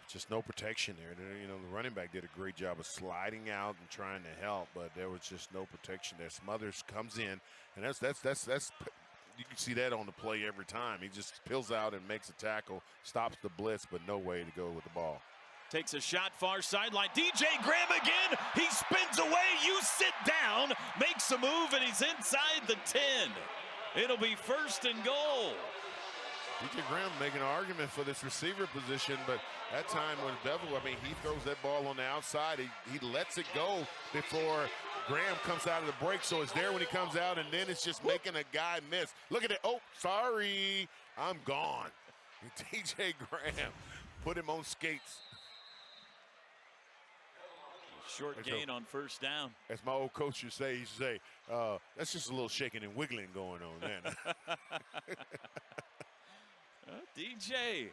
Just no protection there. You know, the running back did a great job of sliding out and trying to help, but there was just no protection there. Smothers comes in, and that's you can see that on the play every time. He just peels out and makes a tackle, stops the blitz, but no way to go with the ball. Takes a shot far sideline. DJ Graham again. He spins away. You sit down. Makes a move, and he's inside the 10. It'll be first and goal. DJ Graham making an argument for this receiver position, but that time when Bevell, I mean, he throws that ball on the outside. He lets it go before Graham comes out of the break, so it's there when he comes out, and then it's just making a guy miss. Look at it. Oh, sorry. I'm gone. DJ Graham put him on skates. Short gain on first down. As my old coach used to say, that's just a little shaking and wiggling going on there. DJ,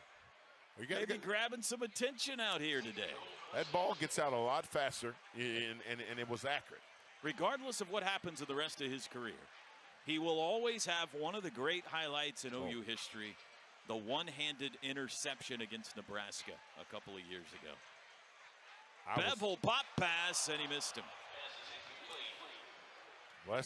maybe grabbing some attention out here today. That ball gets out a lot faster, and it was accurate. Regardless of what happens in the rest of his career, he will always have one of the great highlights in OU history, the one-handed interception against Nebraska a couple of years ago. Bevell pop pass, and he missed him. Well,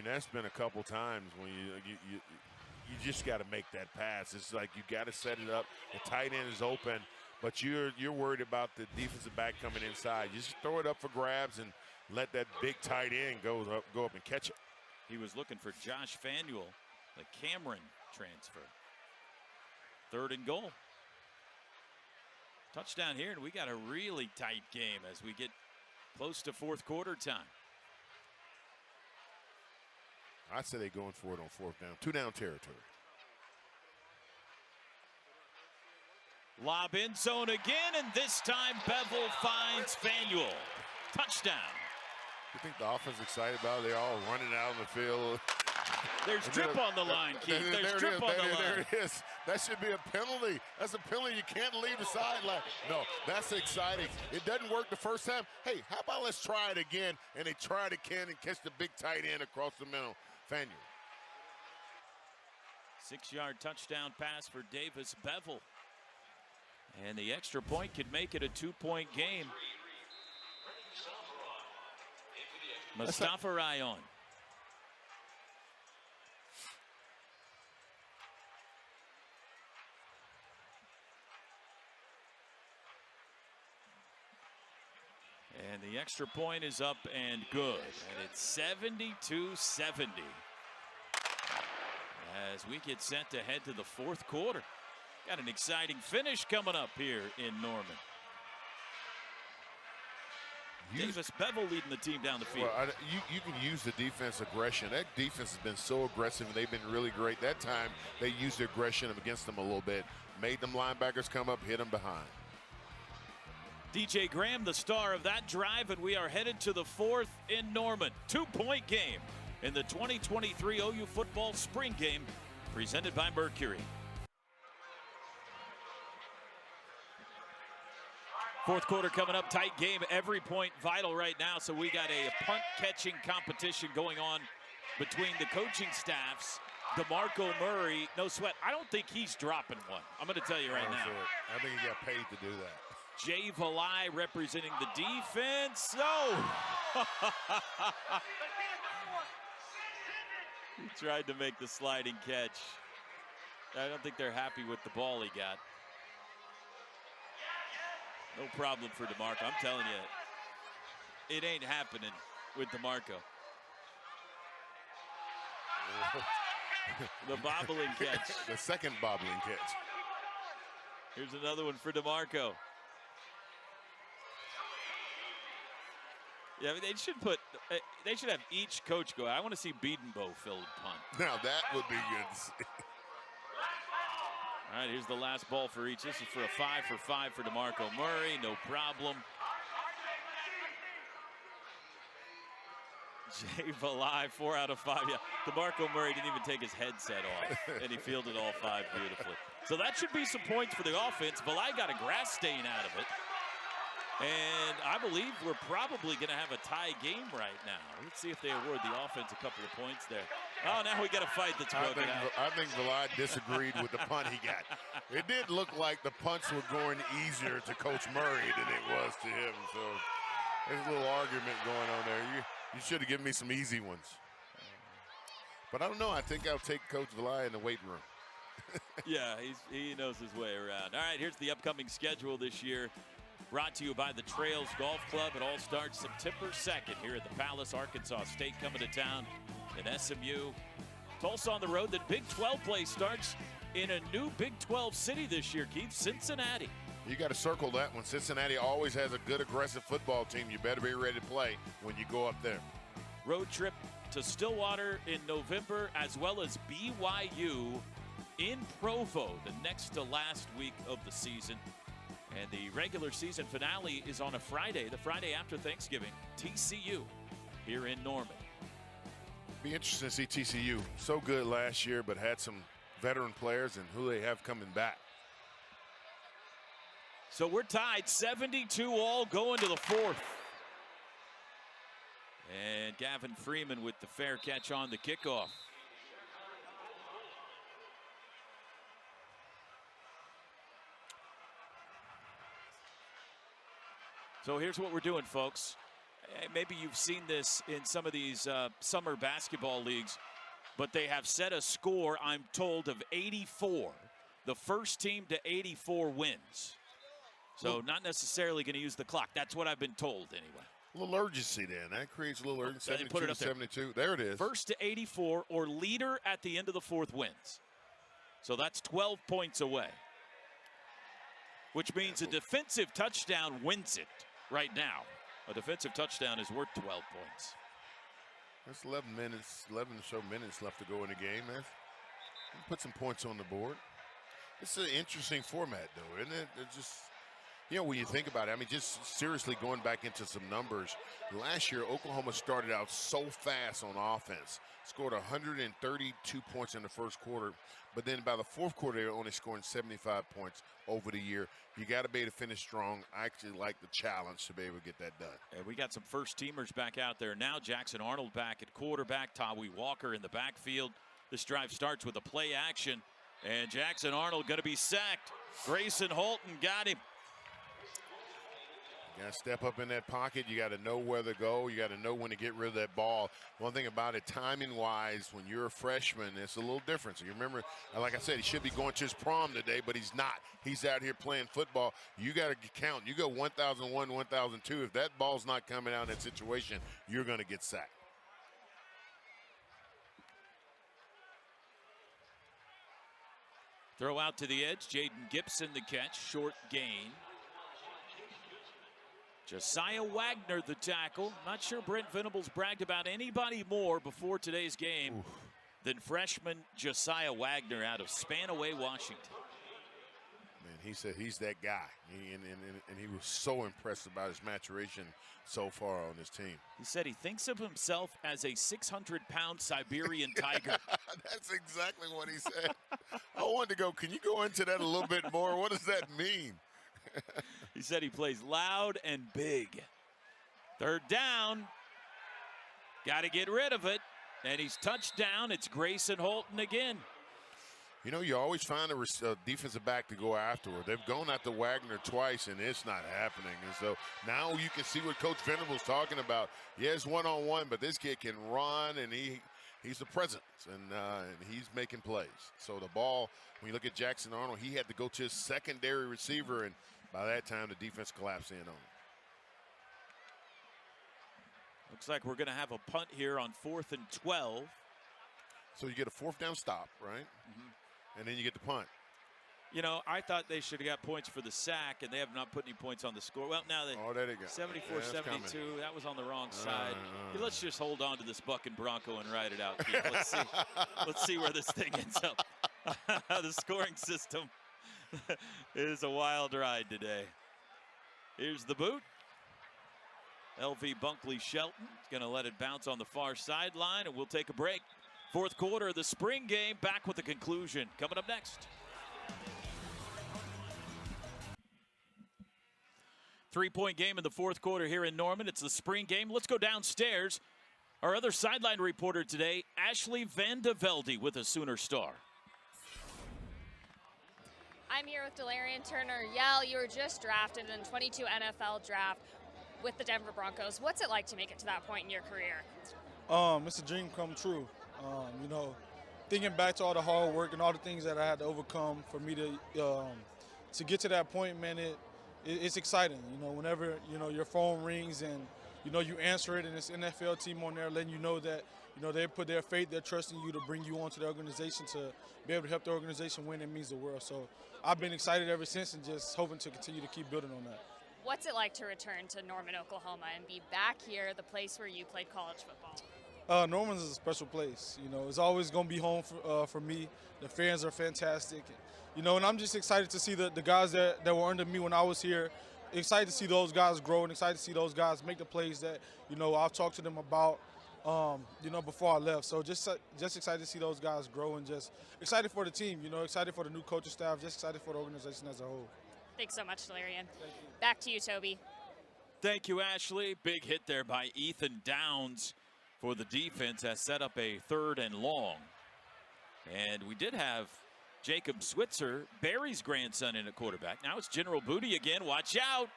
that's been a couple times when you just got to make that pass. It's like you got to set it up. The tight end is open, but you're worried about the defensive back coming inside. You just throw it up for grabs and let that big tight end go up and catch it. He was looking for Josh Fanuel, the Cameron transfer. 3rd and goal. Touchdown here, and we got a really tight game as we get close to 4th quarter time. I'd say they're going for it on 4th down. 2-down territory. Lob in zone again, and this time Bevell finds Fanuel. Touchdown. You think the offense is excited about it? They're all running out on the field. There's drip on the line, Keith. There's drip on the line. There it is. That should be a penalty. That's a penalty. You can't leave the sideline. No, that's exciting. It doesn't work the first time. Hey, how about let's try it again? And they try it again and catch the big tight end across the middle. Fanuel. 6-yard touchdown pass for Davis Bevell. And the extra point could make it a 2-point game. Mustafa Rayon. And the extra point is up and good. And it's 72-70. As we get set to head to the 4th quarter. Got an exciting finish coming up here in Norman. Davis Bevell leading the team down the field. Well, you can use the defense aggression. That defense has been so aggressive, and they've been really great. That time, they used the aggression against them a little bit. Made them linebackers come up, hit them behind. DJ Graham, the star of that drive, and we are headed to the 4th in Norman. 2-point game in the 2023 OU football spring game, presented by Mercury. 4th quarter coming up, tight game, every point vital right now. So we got a punt catching competition going on between the coaching staffs. DeMarco Murray, no sweat. I don't think he's dropping one. I'm going to tell you right now. I think he got paid to do that. Jay Valai representing the defense. No! He tried to make the sliding catch. I don't think they're happy with the ball he got. No problem for DeMarco. I'm telling you, it ain't happening with DeMarco. The bobbling catch. The second bobbling catch. Here's another one for DeMarco. Yeah, I mean, they should have each coach go. I want to see Biedenbow fill the punt. Now that would be good to see. All right, here's the last ball for each. This is for a 5-for-5 for DeMarco Murray. No problem. Jay Valai, 4 out of 5. Yeah, DeMarco Murray didn't even take his headset off, and he fielded all 5 beautifully. So that should be some points for the offense. Valai got a grass stain out of it. And I believe we're probably going to have a tie game right now. Let's see if they award the offense a couple of points there. Oh, now we got a fight that's broken out. I think Valai disagreed with the punt he got. It did look like the punts were going easier to Coach Murray than it was to him. So there's a little argument going on there. You should have given me some easy ones. But I don't know. I think I'll take Coach Valai in the weight room. Yeah, he knows his way around. All right, here's the upcoming schedule this year. Brought to you by the Trails Golf Club. It all starts September 2nd here at the Palace. Arkansas State coming to town in SMU. Tulsa on the road. The Big 12 play starts in a new Big 12 city this year, Keith, Cincinnati. You got to circle that one. Cincinnati always has a good, aggressive football team. You better be ready to play when you go up there. Road trip to Stillwater in November, as well as BYU in Provo the next to last week of the season. And the regular season finale is on a Friday, the Friday after Thanksgiving. TCU here in Norman. Be interesting to see TCU. So good last year, but had some veteran players and who they have coming back. So we're tied 72 all going to the fourth. And Gavin Freeman with the fair catch on the kickoff. So here's what we're doing, folks. Maybe you've seen this in some of these summer basketball leagues, but they have set a score, I'm told, of 84. The first team to 84 wins. So not necessarily going to use the clock. That's what I've been told anyway. A little urgency then. That creates a little urgency. 72 put it up to 72. There it is. First to 84 or leader at the end of the fourth wins. So that's 12 points away. Which means a defensive touchdown wins it right now. A defensive touchdown is worth 12 points. There's 11 or so minutes left to go in the game. Put some points on the board. It's an interesting format, though, isn't it? It's just, you know, when you think about it, I mean, just seriously going back into some numbers. Last year, Oklahoma started out so fast on offense, scored 132 points in the first quarter, but then by the fourth quarter, they were only scoring 75 points over the year. You got to be able to finish strong. I actually like the challenge to be able to get that done. And we got some first-teamers back out there now. Jackson Arnold back at quarterback, Tawi Walker in the backfield. This drive starts with a play action, and Jackson Arnold going to be sacked. Grayson Holton got him. You got to step up in that pocket. You got to know where to go. You got to know when to get rid of that ball. One thing about it, timing-wise, when you're a freshman, it's a little different. So you remember, like I said, he should be going to his prom today, but he's not. He's out here playing football. You got to count. You go 1,001, 1,002. If that ball's not coming out in that situation, you're going to get sacked. Throw out to the edge. Jaden Gibson the catch. Short gain. Josiah Wagner the tackle. Not sure Brent Venables bragged about anybody more before today's game than freshman Josiah Wagner out of Spanaway, Washington. Man, he said he's that guy. And he was so impressed about his maturation so far on this team. He said he thinks of himself as a 600-pound Siberian tiger. That's exactly what he said. I wanted to go, can you go into that a little bit more? What does that mean? He said he plays loud and big. Third down. Got to get rid of it. And he's touched down. It's Grayson Holton again. You know, you always find a defensive back to go afterward. They've gone after Wagner twice, and it's not happening. And so now you can see what Coach Venables talking about. Yes, one-on-one, but this kid can run, and he's a presence, and he's making plays. So the ball, when you look at Jackson Arnold, he had to go to his secondary receiver, and by that time, the defense collapsed in on him. Looks like we're going to have a punt here on 4th and 12. So you get a fourth down stop, right? Mm-hmm. And then you get the punt. You know, I thought they should have got points for the sack, and they have not put any points on the score. Well, now they there they go. 74-72. That was on the wrong side. Let's just hold on to this bucking Bronco and ride it out. Let's see where this thing ends up. The scoring system is a wild ride today. Here's the boot. LV Bunkley Shelton is going to let it bounce on the far sideline, and we'll take a break. Fourth quarter of the spring game, back with the conclusion. Coming up next. 3-point game in the fourth quarter here in Norman. It's the spring game. Let's go downstairs. Our other sideline reporter today, Ashley Van de Velde with a Sooner Star. I'm here with Delarian Turner. Yell, you were just drafted in the 22 NFL draft with the Denver Broncos. What's it like to make it to that point in your career? It's a dream come true. You know, thinking back to all the hard work and all the things that I had to overcome for me to get to that point, man, it's exciting. You know, whenever, you know, your phone rings and, you know, you answer it and it's NFL team on there letting you know that you know, they put their faith, their trust in you to bring you onto the organization to be able to help the organization win. It means the world. So I've been excited ever since and just hoping to continue to keep building on that. What's it like to return to Norman, Oklahoma and be back here, the place where you played college football? Norman's is a special place. You know, it's always going to be home for me. The fans are fantastic. You know, and I'm just excited to see the guys that were under me when I was here. Excited to see those guys grow and excited to see those guys make the plays that, you know, I've talked to them about, you know, before I left. So just excited to see those guys grow and just excited for the team, you know, excited for the new coaching staff, just excited for the organization as a whole. Thanks so much, Delarian. Back to you, Toby. Thank you, Ashley. Big hit there by Ethan Downs for the defense has set up a 3rd and long. And we did have Jacob Switzer, Barry's grandson, in at quarterback. Now it's General Booty again. Watch out.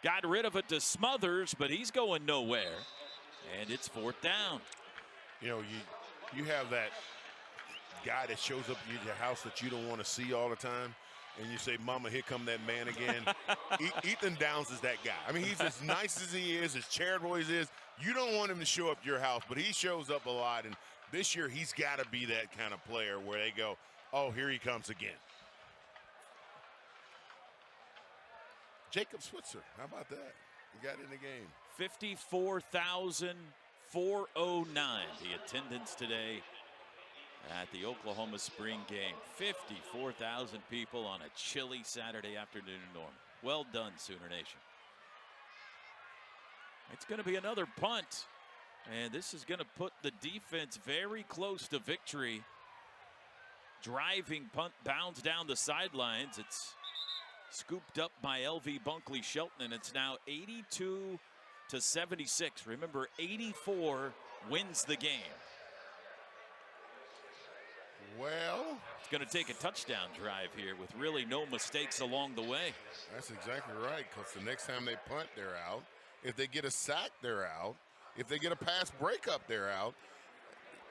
Got rid of it to Smothers, but he's going nowhere. And it's 4th down. You know, you have that guy that shows up at your house that you don't want to see all the time. And you say, Mama, here come that man again. Ethan Downs is that guy. I mean, he's as nice as he is, as charitable as he is. You don't want him to show up at your house, but he shows up a lot. And this year, he's got to be that kind of player where they go, oh, here he comes again. Jacob Switzer, how about that? He got in the game. 54,409, the attendance today at the Oklahoma spring game. 54,000 people on a chilly Saturday afternoon in Norman. Well done, Sooner Nation. It's going to be another punt, and this is going to put the defense very close to victory. Driving punt bounds down the sidelines. It's scooped up by LV Bunkley Shelton, and it's now 82-76. Remember, 84 wins the game. Well, it's going to take a touchdown drive here with really no mistakes along the way. That's exactly right, because the next time they punt, they're out. If they get a sack, they're out. If they get a pass breakup, they're out.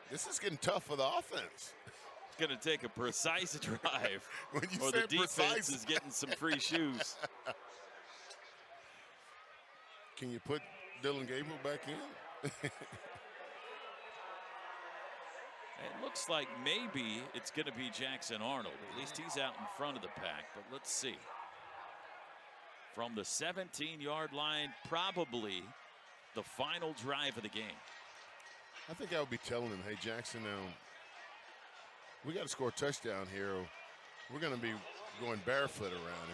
This is getting tough for the offense. It's going to take a precise drive, when you or the defense precise is getting some free shoes. Can you put Dylan Gabriel back in? It looks like maybe it's going to be Jackson Arnold. At least he's out in front of the pack, but let's see. From the 17-yard line, probably the final drive of the game. I think I would be telling him, hey, Jackson, we got to score a touchdown here. We're going to be going barefoot around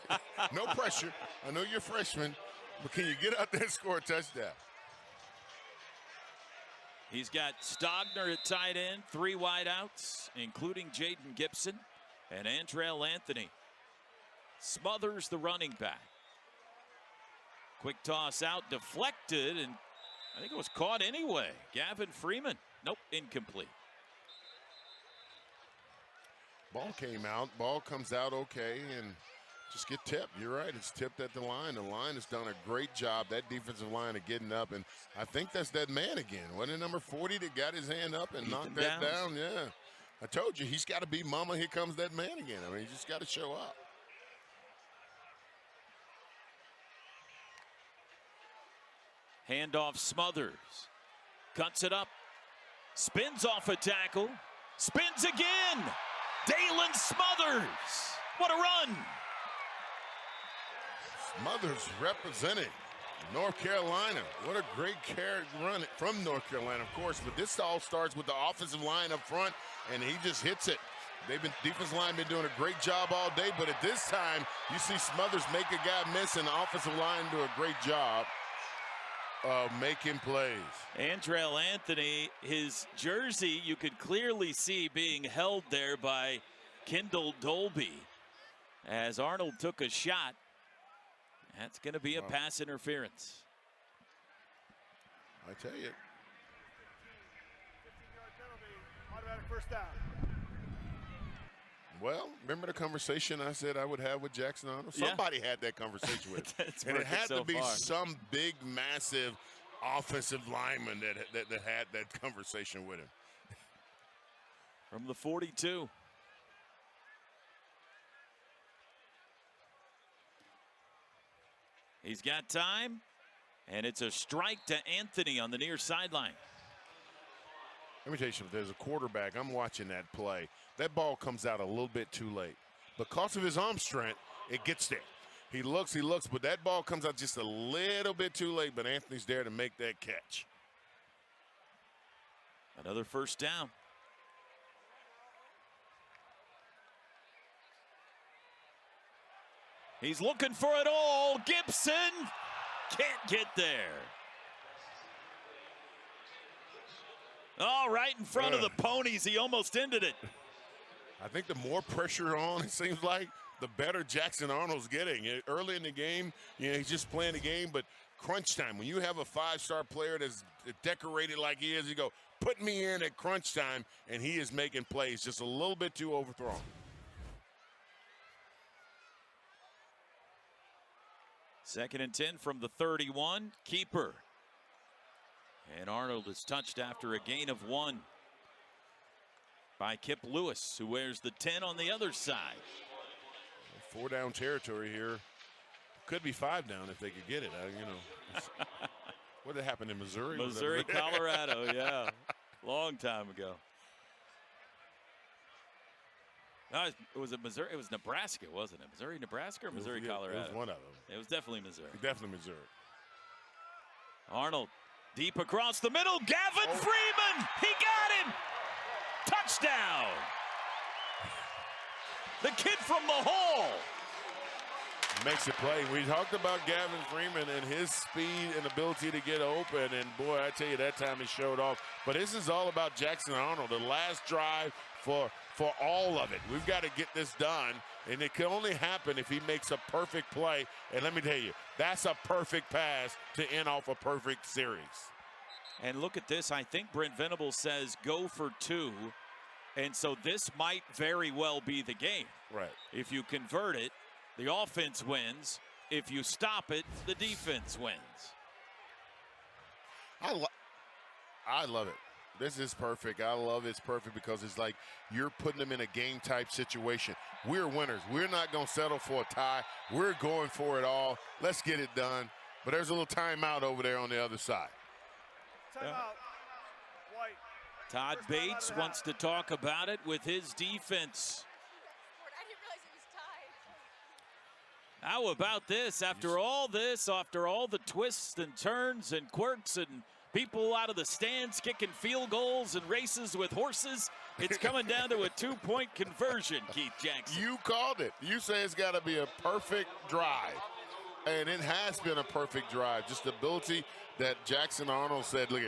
here. No pressure. I know you're a freshman, but can you get out there and score a touchdown? He's got Stogner at tight end, 3 wideouts, including Jaden Gibson and Andrell Anthony. Smothers the running back. Quick toss out, deflected, and I think it was caught anyway. Gavin Freeman. Nope, incomplete. Ball came out. Ball comes out okay, and just get tipped. You're right. It's tipped at the line. The line has done a great job, that defensive line, of getting up. And I think that's that man again. Wasn't it number 40 that got his hand up and knocked that down? Yeah. I told you, he's got to be Mama, here comes that man again. I mean, he just got to show up. Handoff Smothers. Cuts it up. Spins off a tackle. Spins again. Dalen Smothers. What a run. Smothers representing North Carolina. What a great run from North Carolina, of course. But this all starts with the offensive line up front, and he just hits it. Defensive line been doing a great job all day, but at this time, you see Smothers make a guy miss, and the offensive line do a great job of making plays. Andrell Anthony, his jersey, you could clearly see being held there by Kendall Dolby as Arnold took a shot. That's going to be a pass interference. I tell you. 15-yard penalty, automatic first down. Well, remember the conversation I said I would have with Jackson Arnold? Somebody had that conversation with him. And it had to be some big, massive offensive lineman that had that conversation with him. From the 42. He's got time, and it's a strike to Anthony on the near sideline. Let me tell you something. There's a quarterback. I'm watching that play. That ball comes out a little bit too late. Because of his arm strength, it gets there. He looks, but that ball comes out just a little bit too late, but Anthony's there to make that catch. Another first down. He's looking for it all. Gibson can't get there. Oh, right in front of the Ponies. He almost ended it. I think the more pressure on, it seems like, the better Jackson Arnold's getting. Early in the game, he's just playing the game, but crunch time, when you have a 5-star player that's decorated like he is, you go, put me in at crunch time, and he is making plays just a little bit too overthrown. Second and 10 from the 31. Keeper. And Arnold is touched after a gain of 1 by Kip Lewis, who wears the 10 on the other side. 4-down territory here. Could be 5 down if they could get it. What did happen in Missouri? Missouri, Colorado, yeah. Long time ago. No, was it Missouri? It was Nebraska, wasn't it? Missouri, Nebraska, or Missouri, Colorado? It was one of them. It was definitely Missouri. Definitely Missouri. Arnold, deep across the middle. Gavin Freeman, he got him. Touchdown. The kid from the Hall. Makes it play. We talked about Gavin Freeman and his speed and ability to get open, and boy, I tell you, that time he showed off. But this is all about Jackson Arnold, the last drive for all of it. We've got to get this done, and it can only happen if he makes a perfect play. And let me tell you, that's a perfect pass to end off a perfect series. And look at this. I think Brent Venables says go for 2. And so this might very well be the game. Right. If you convert it, the offense wins. If you stop it, the defense wins. I love it. This is perfect. I love it's perfect because it's like you're putting them in a game type situation. We're winners. We're not going to settle for a tie. We're going for it all. Let's get it done. But there's a little timeout over there on the other side. Timeout. White. Todd Bates wants to talk about it with his defense. How about this? After all this, after all the twists and turns and quirks and people out of the stands kicking field goals and races with horses, it's coming down to a 2-point conversion, Keith Jackson. You called it. You say it's got to be a perfect drive. And it has been a perfect drive. Just the ability that Jackson Arnold said, look,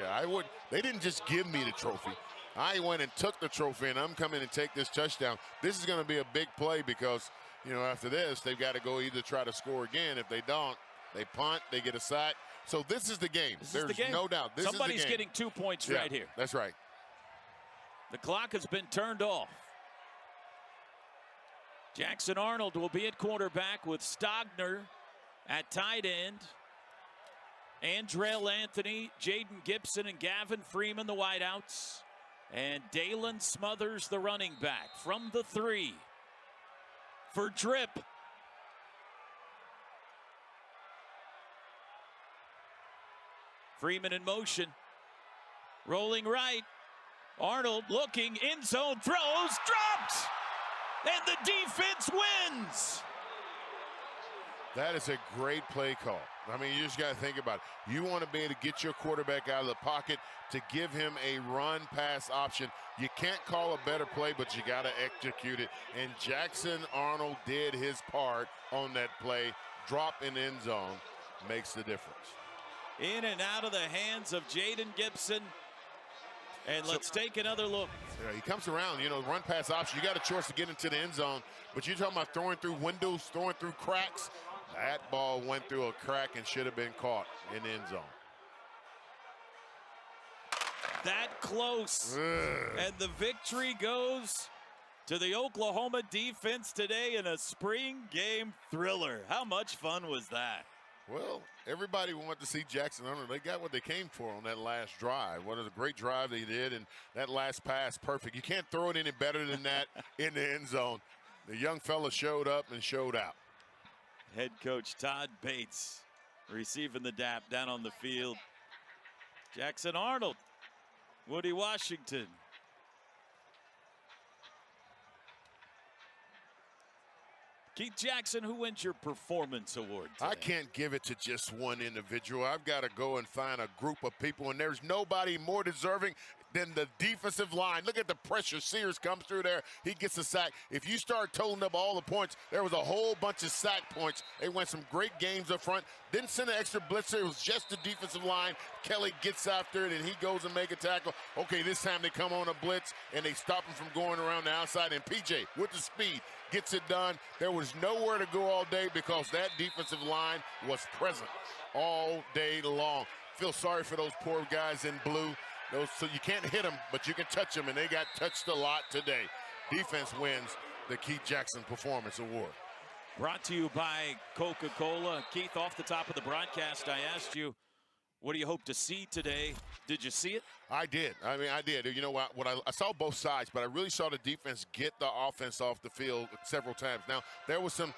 they didn't just give me the trophy. I went and took the trophy, and I'm coming to take this touchdown. This is going to be a big play because, after this, they've got to go either try to score again. If they don't, they punt, they get a sack. So this is the game. There's no doubt. Somebody's getting 2 points right here. That's right. The clock has been turned off. Jackson Arnold will be at quarterback with Stogner at tight end. Andrell Anthony, Jaden Gibson, and Gavin Freeman, the wideouts. And Dalen Smothers, the running back, from the 3 for Drip. Freeman in motion, rolling right. Arnold looking, end zone, throws, dropped, and the defense wins. That is a great play call. I mean, you just got to think about it. You want to be able to get your quarterback out of the pocket to give him a run-pass option. You can't call a better play, but you got to execute it. And Jackson Arnold did his part on that play. Drop in end zone makes the difference. In and out of the hands of Jaden Gibson. And let's take another look. Yeah, he comes around, run pass option. You got a choice to get into the end zone, but you're talking about throwing through windows, throwing through cracks. That ball went through a crack and should have been caught in the end zone. That close. And the victory goes to the Oklahoma defense today in a spring game thriller. How much fun was that? Well, everybody wanted to see Jackson Arnold. They got what they came for on that last drive. What a great drive they did, and that last pass, perfect. You can't throw it any better than that in the end zone. The young fella showed up and showed out. Head coach Todd Bates receiving the dap down on the field. Jackson Arnold Woody Washington. Keith Jackson, who wins your performance award today? I can't give it to just one individual. I've got to go and find a group of people, and there's nobody more deserving than the defensive line. Look at the pressure. Sears comes through there. He gets a sack. If you start totaling up all the points, there was a whole bunch of sack points. They won some great games up front. Didn't send an extra blitzer. It was just the defensive line. Kelly gets after it, and he goes and make a tackle. Okay, this time they come on a blitz, and they stop him from going around the outside. And PJ, with the speed, gets it done. There was nowhere to go all day because that defensive line was present all day long. Feel sorry for those poor guys in blue. So you can't hit them, but you can touch them, and they got touched a lot today. Defense wins the Keith Jackson Performance Award. Brought to you by Coca-Cola. Keith, off the top of the broadcast, I asked you, what do you hope to see today? Did you see it? I did. I mean, I did. You know what? I saw both sides, but I really saw the defense get the offense off the field several times. Now, there was some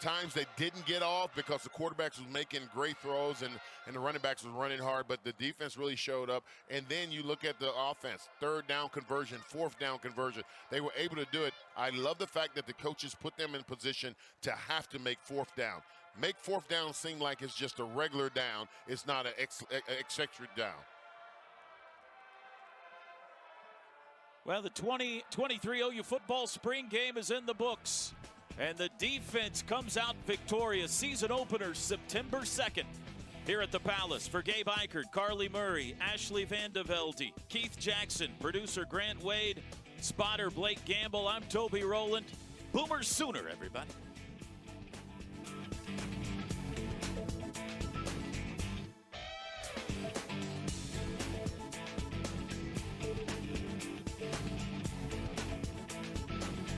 times they didn't get off because the quarterbacks was making great throws and the running backs was running hard, but the defense really showed up. And then you look at the offense, 3rd down conversion, 4th down conversion. They were able to do it. I love the fact that the coaches put them in position to have to make 4th down. Make 4th down seem like it's just a regular down. It's not an eccentric down. Well, the 2023 OU football spring game is in the books, and the defense comes out victorious. Season opener September 2nd here at the Palace. For Gabe Eichert, Carly Murray, Ashley Vandevelde, Keith Jackson, producer Grant Wade, spotter Blake Gamble, I'm Toby Rowland. Boomer Sooner, everybody.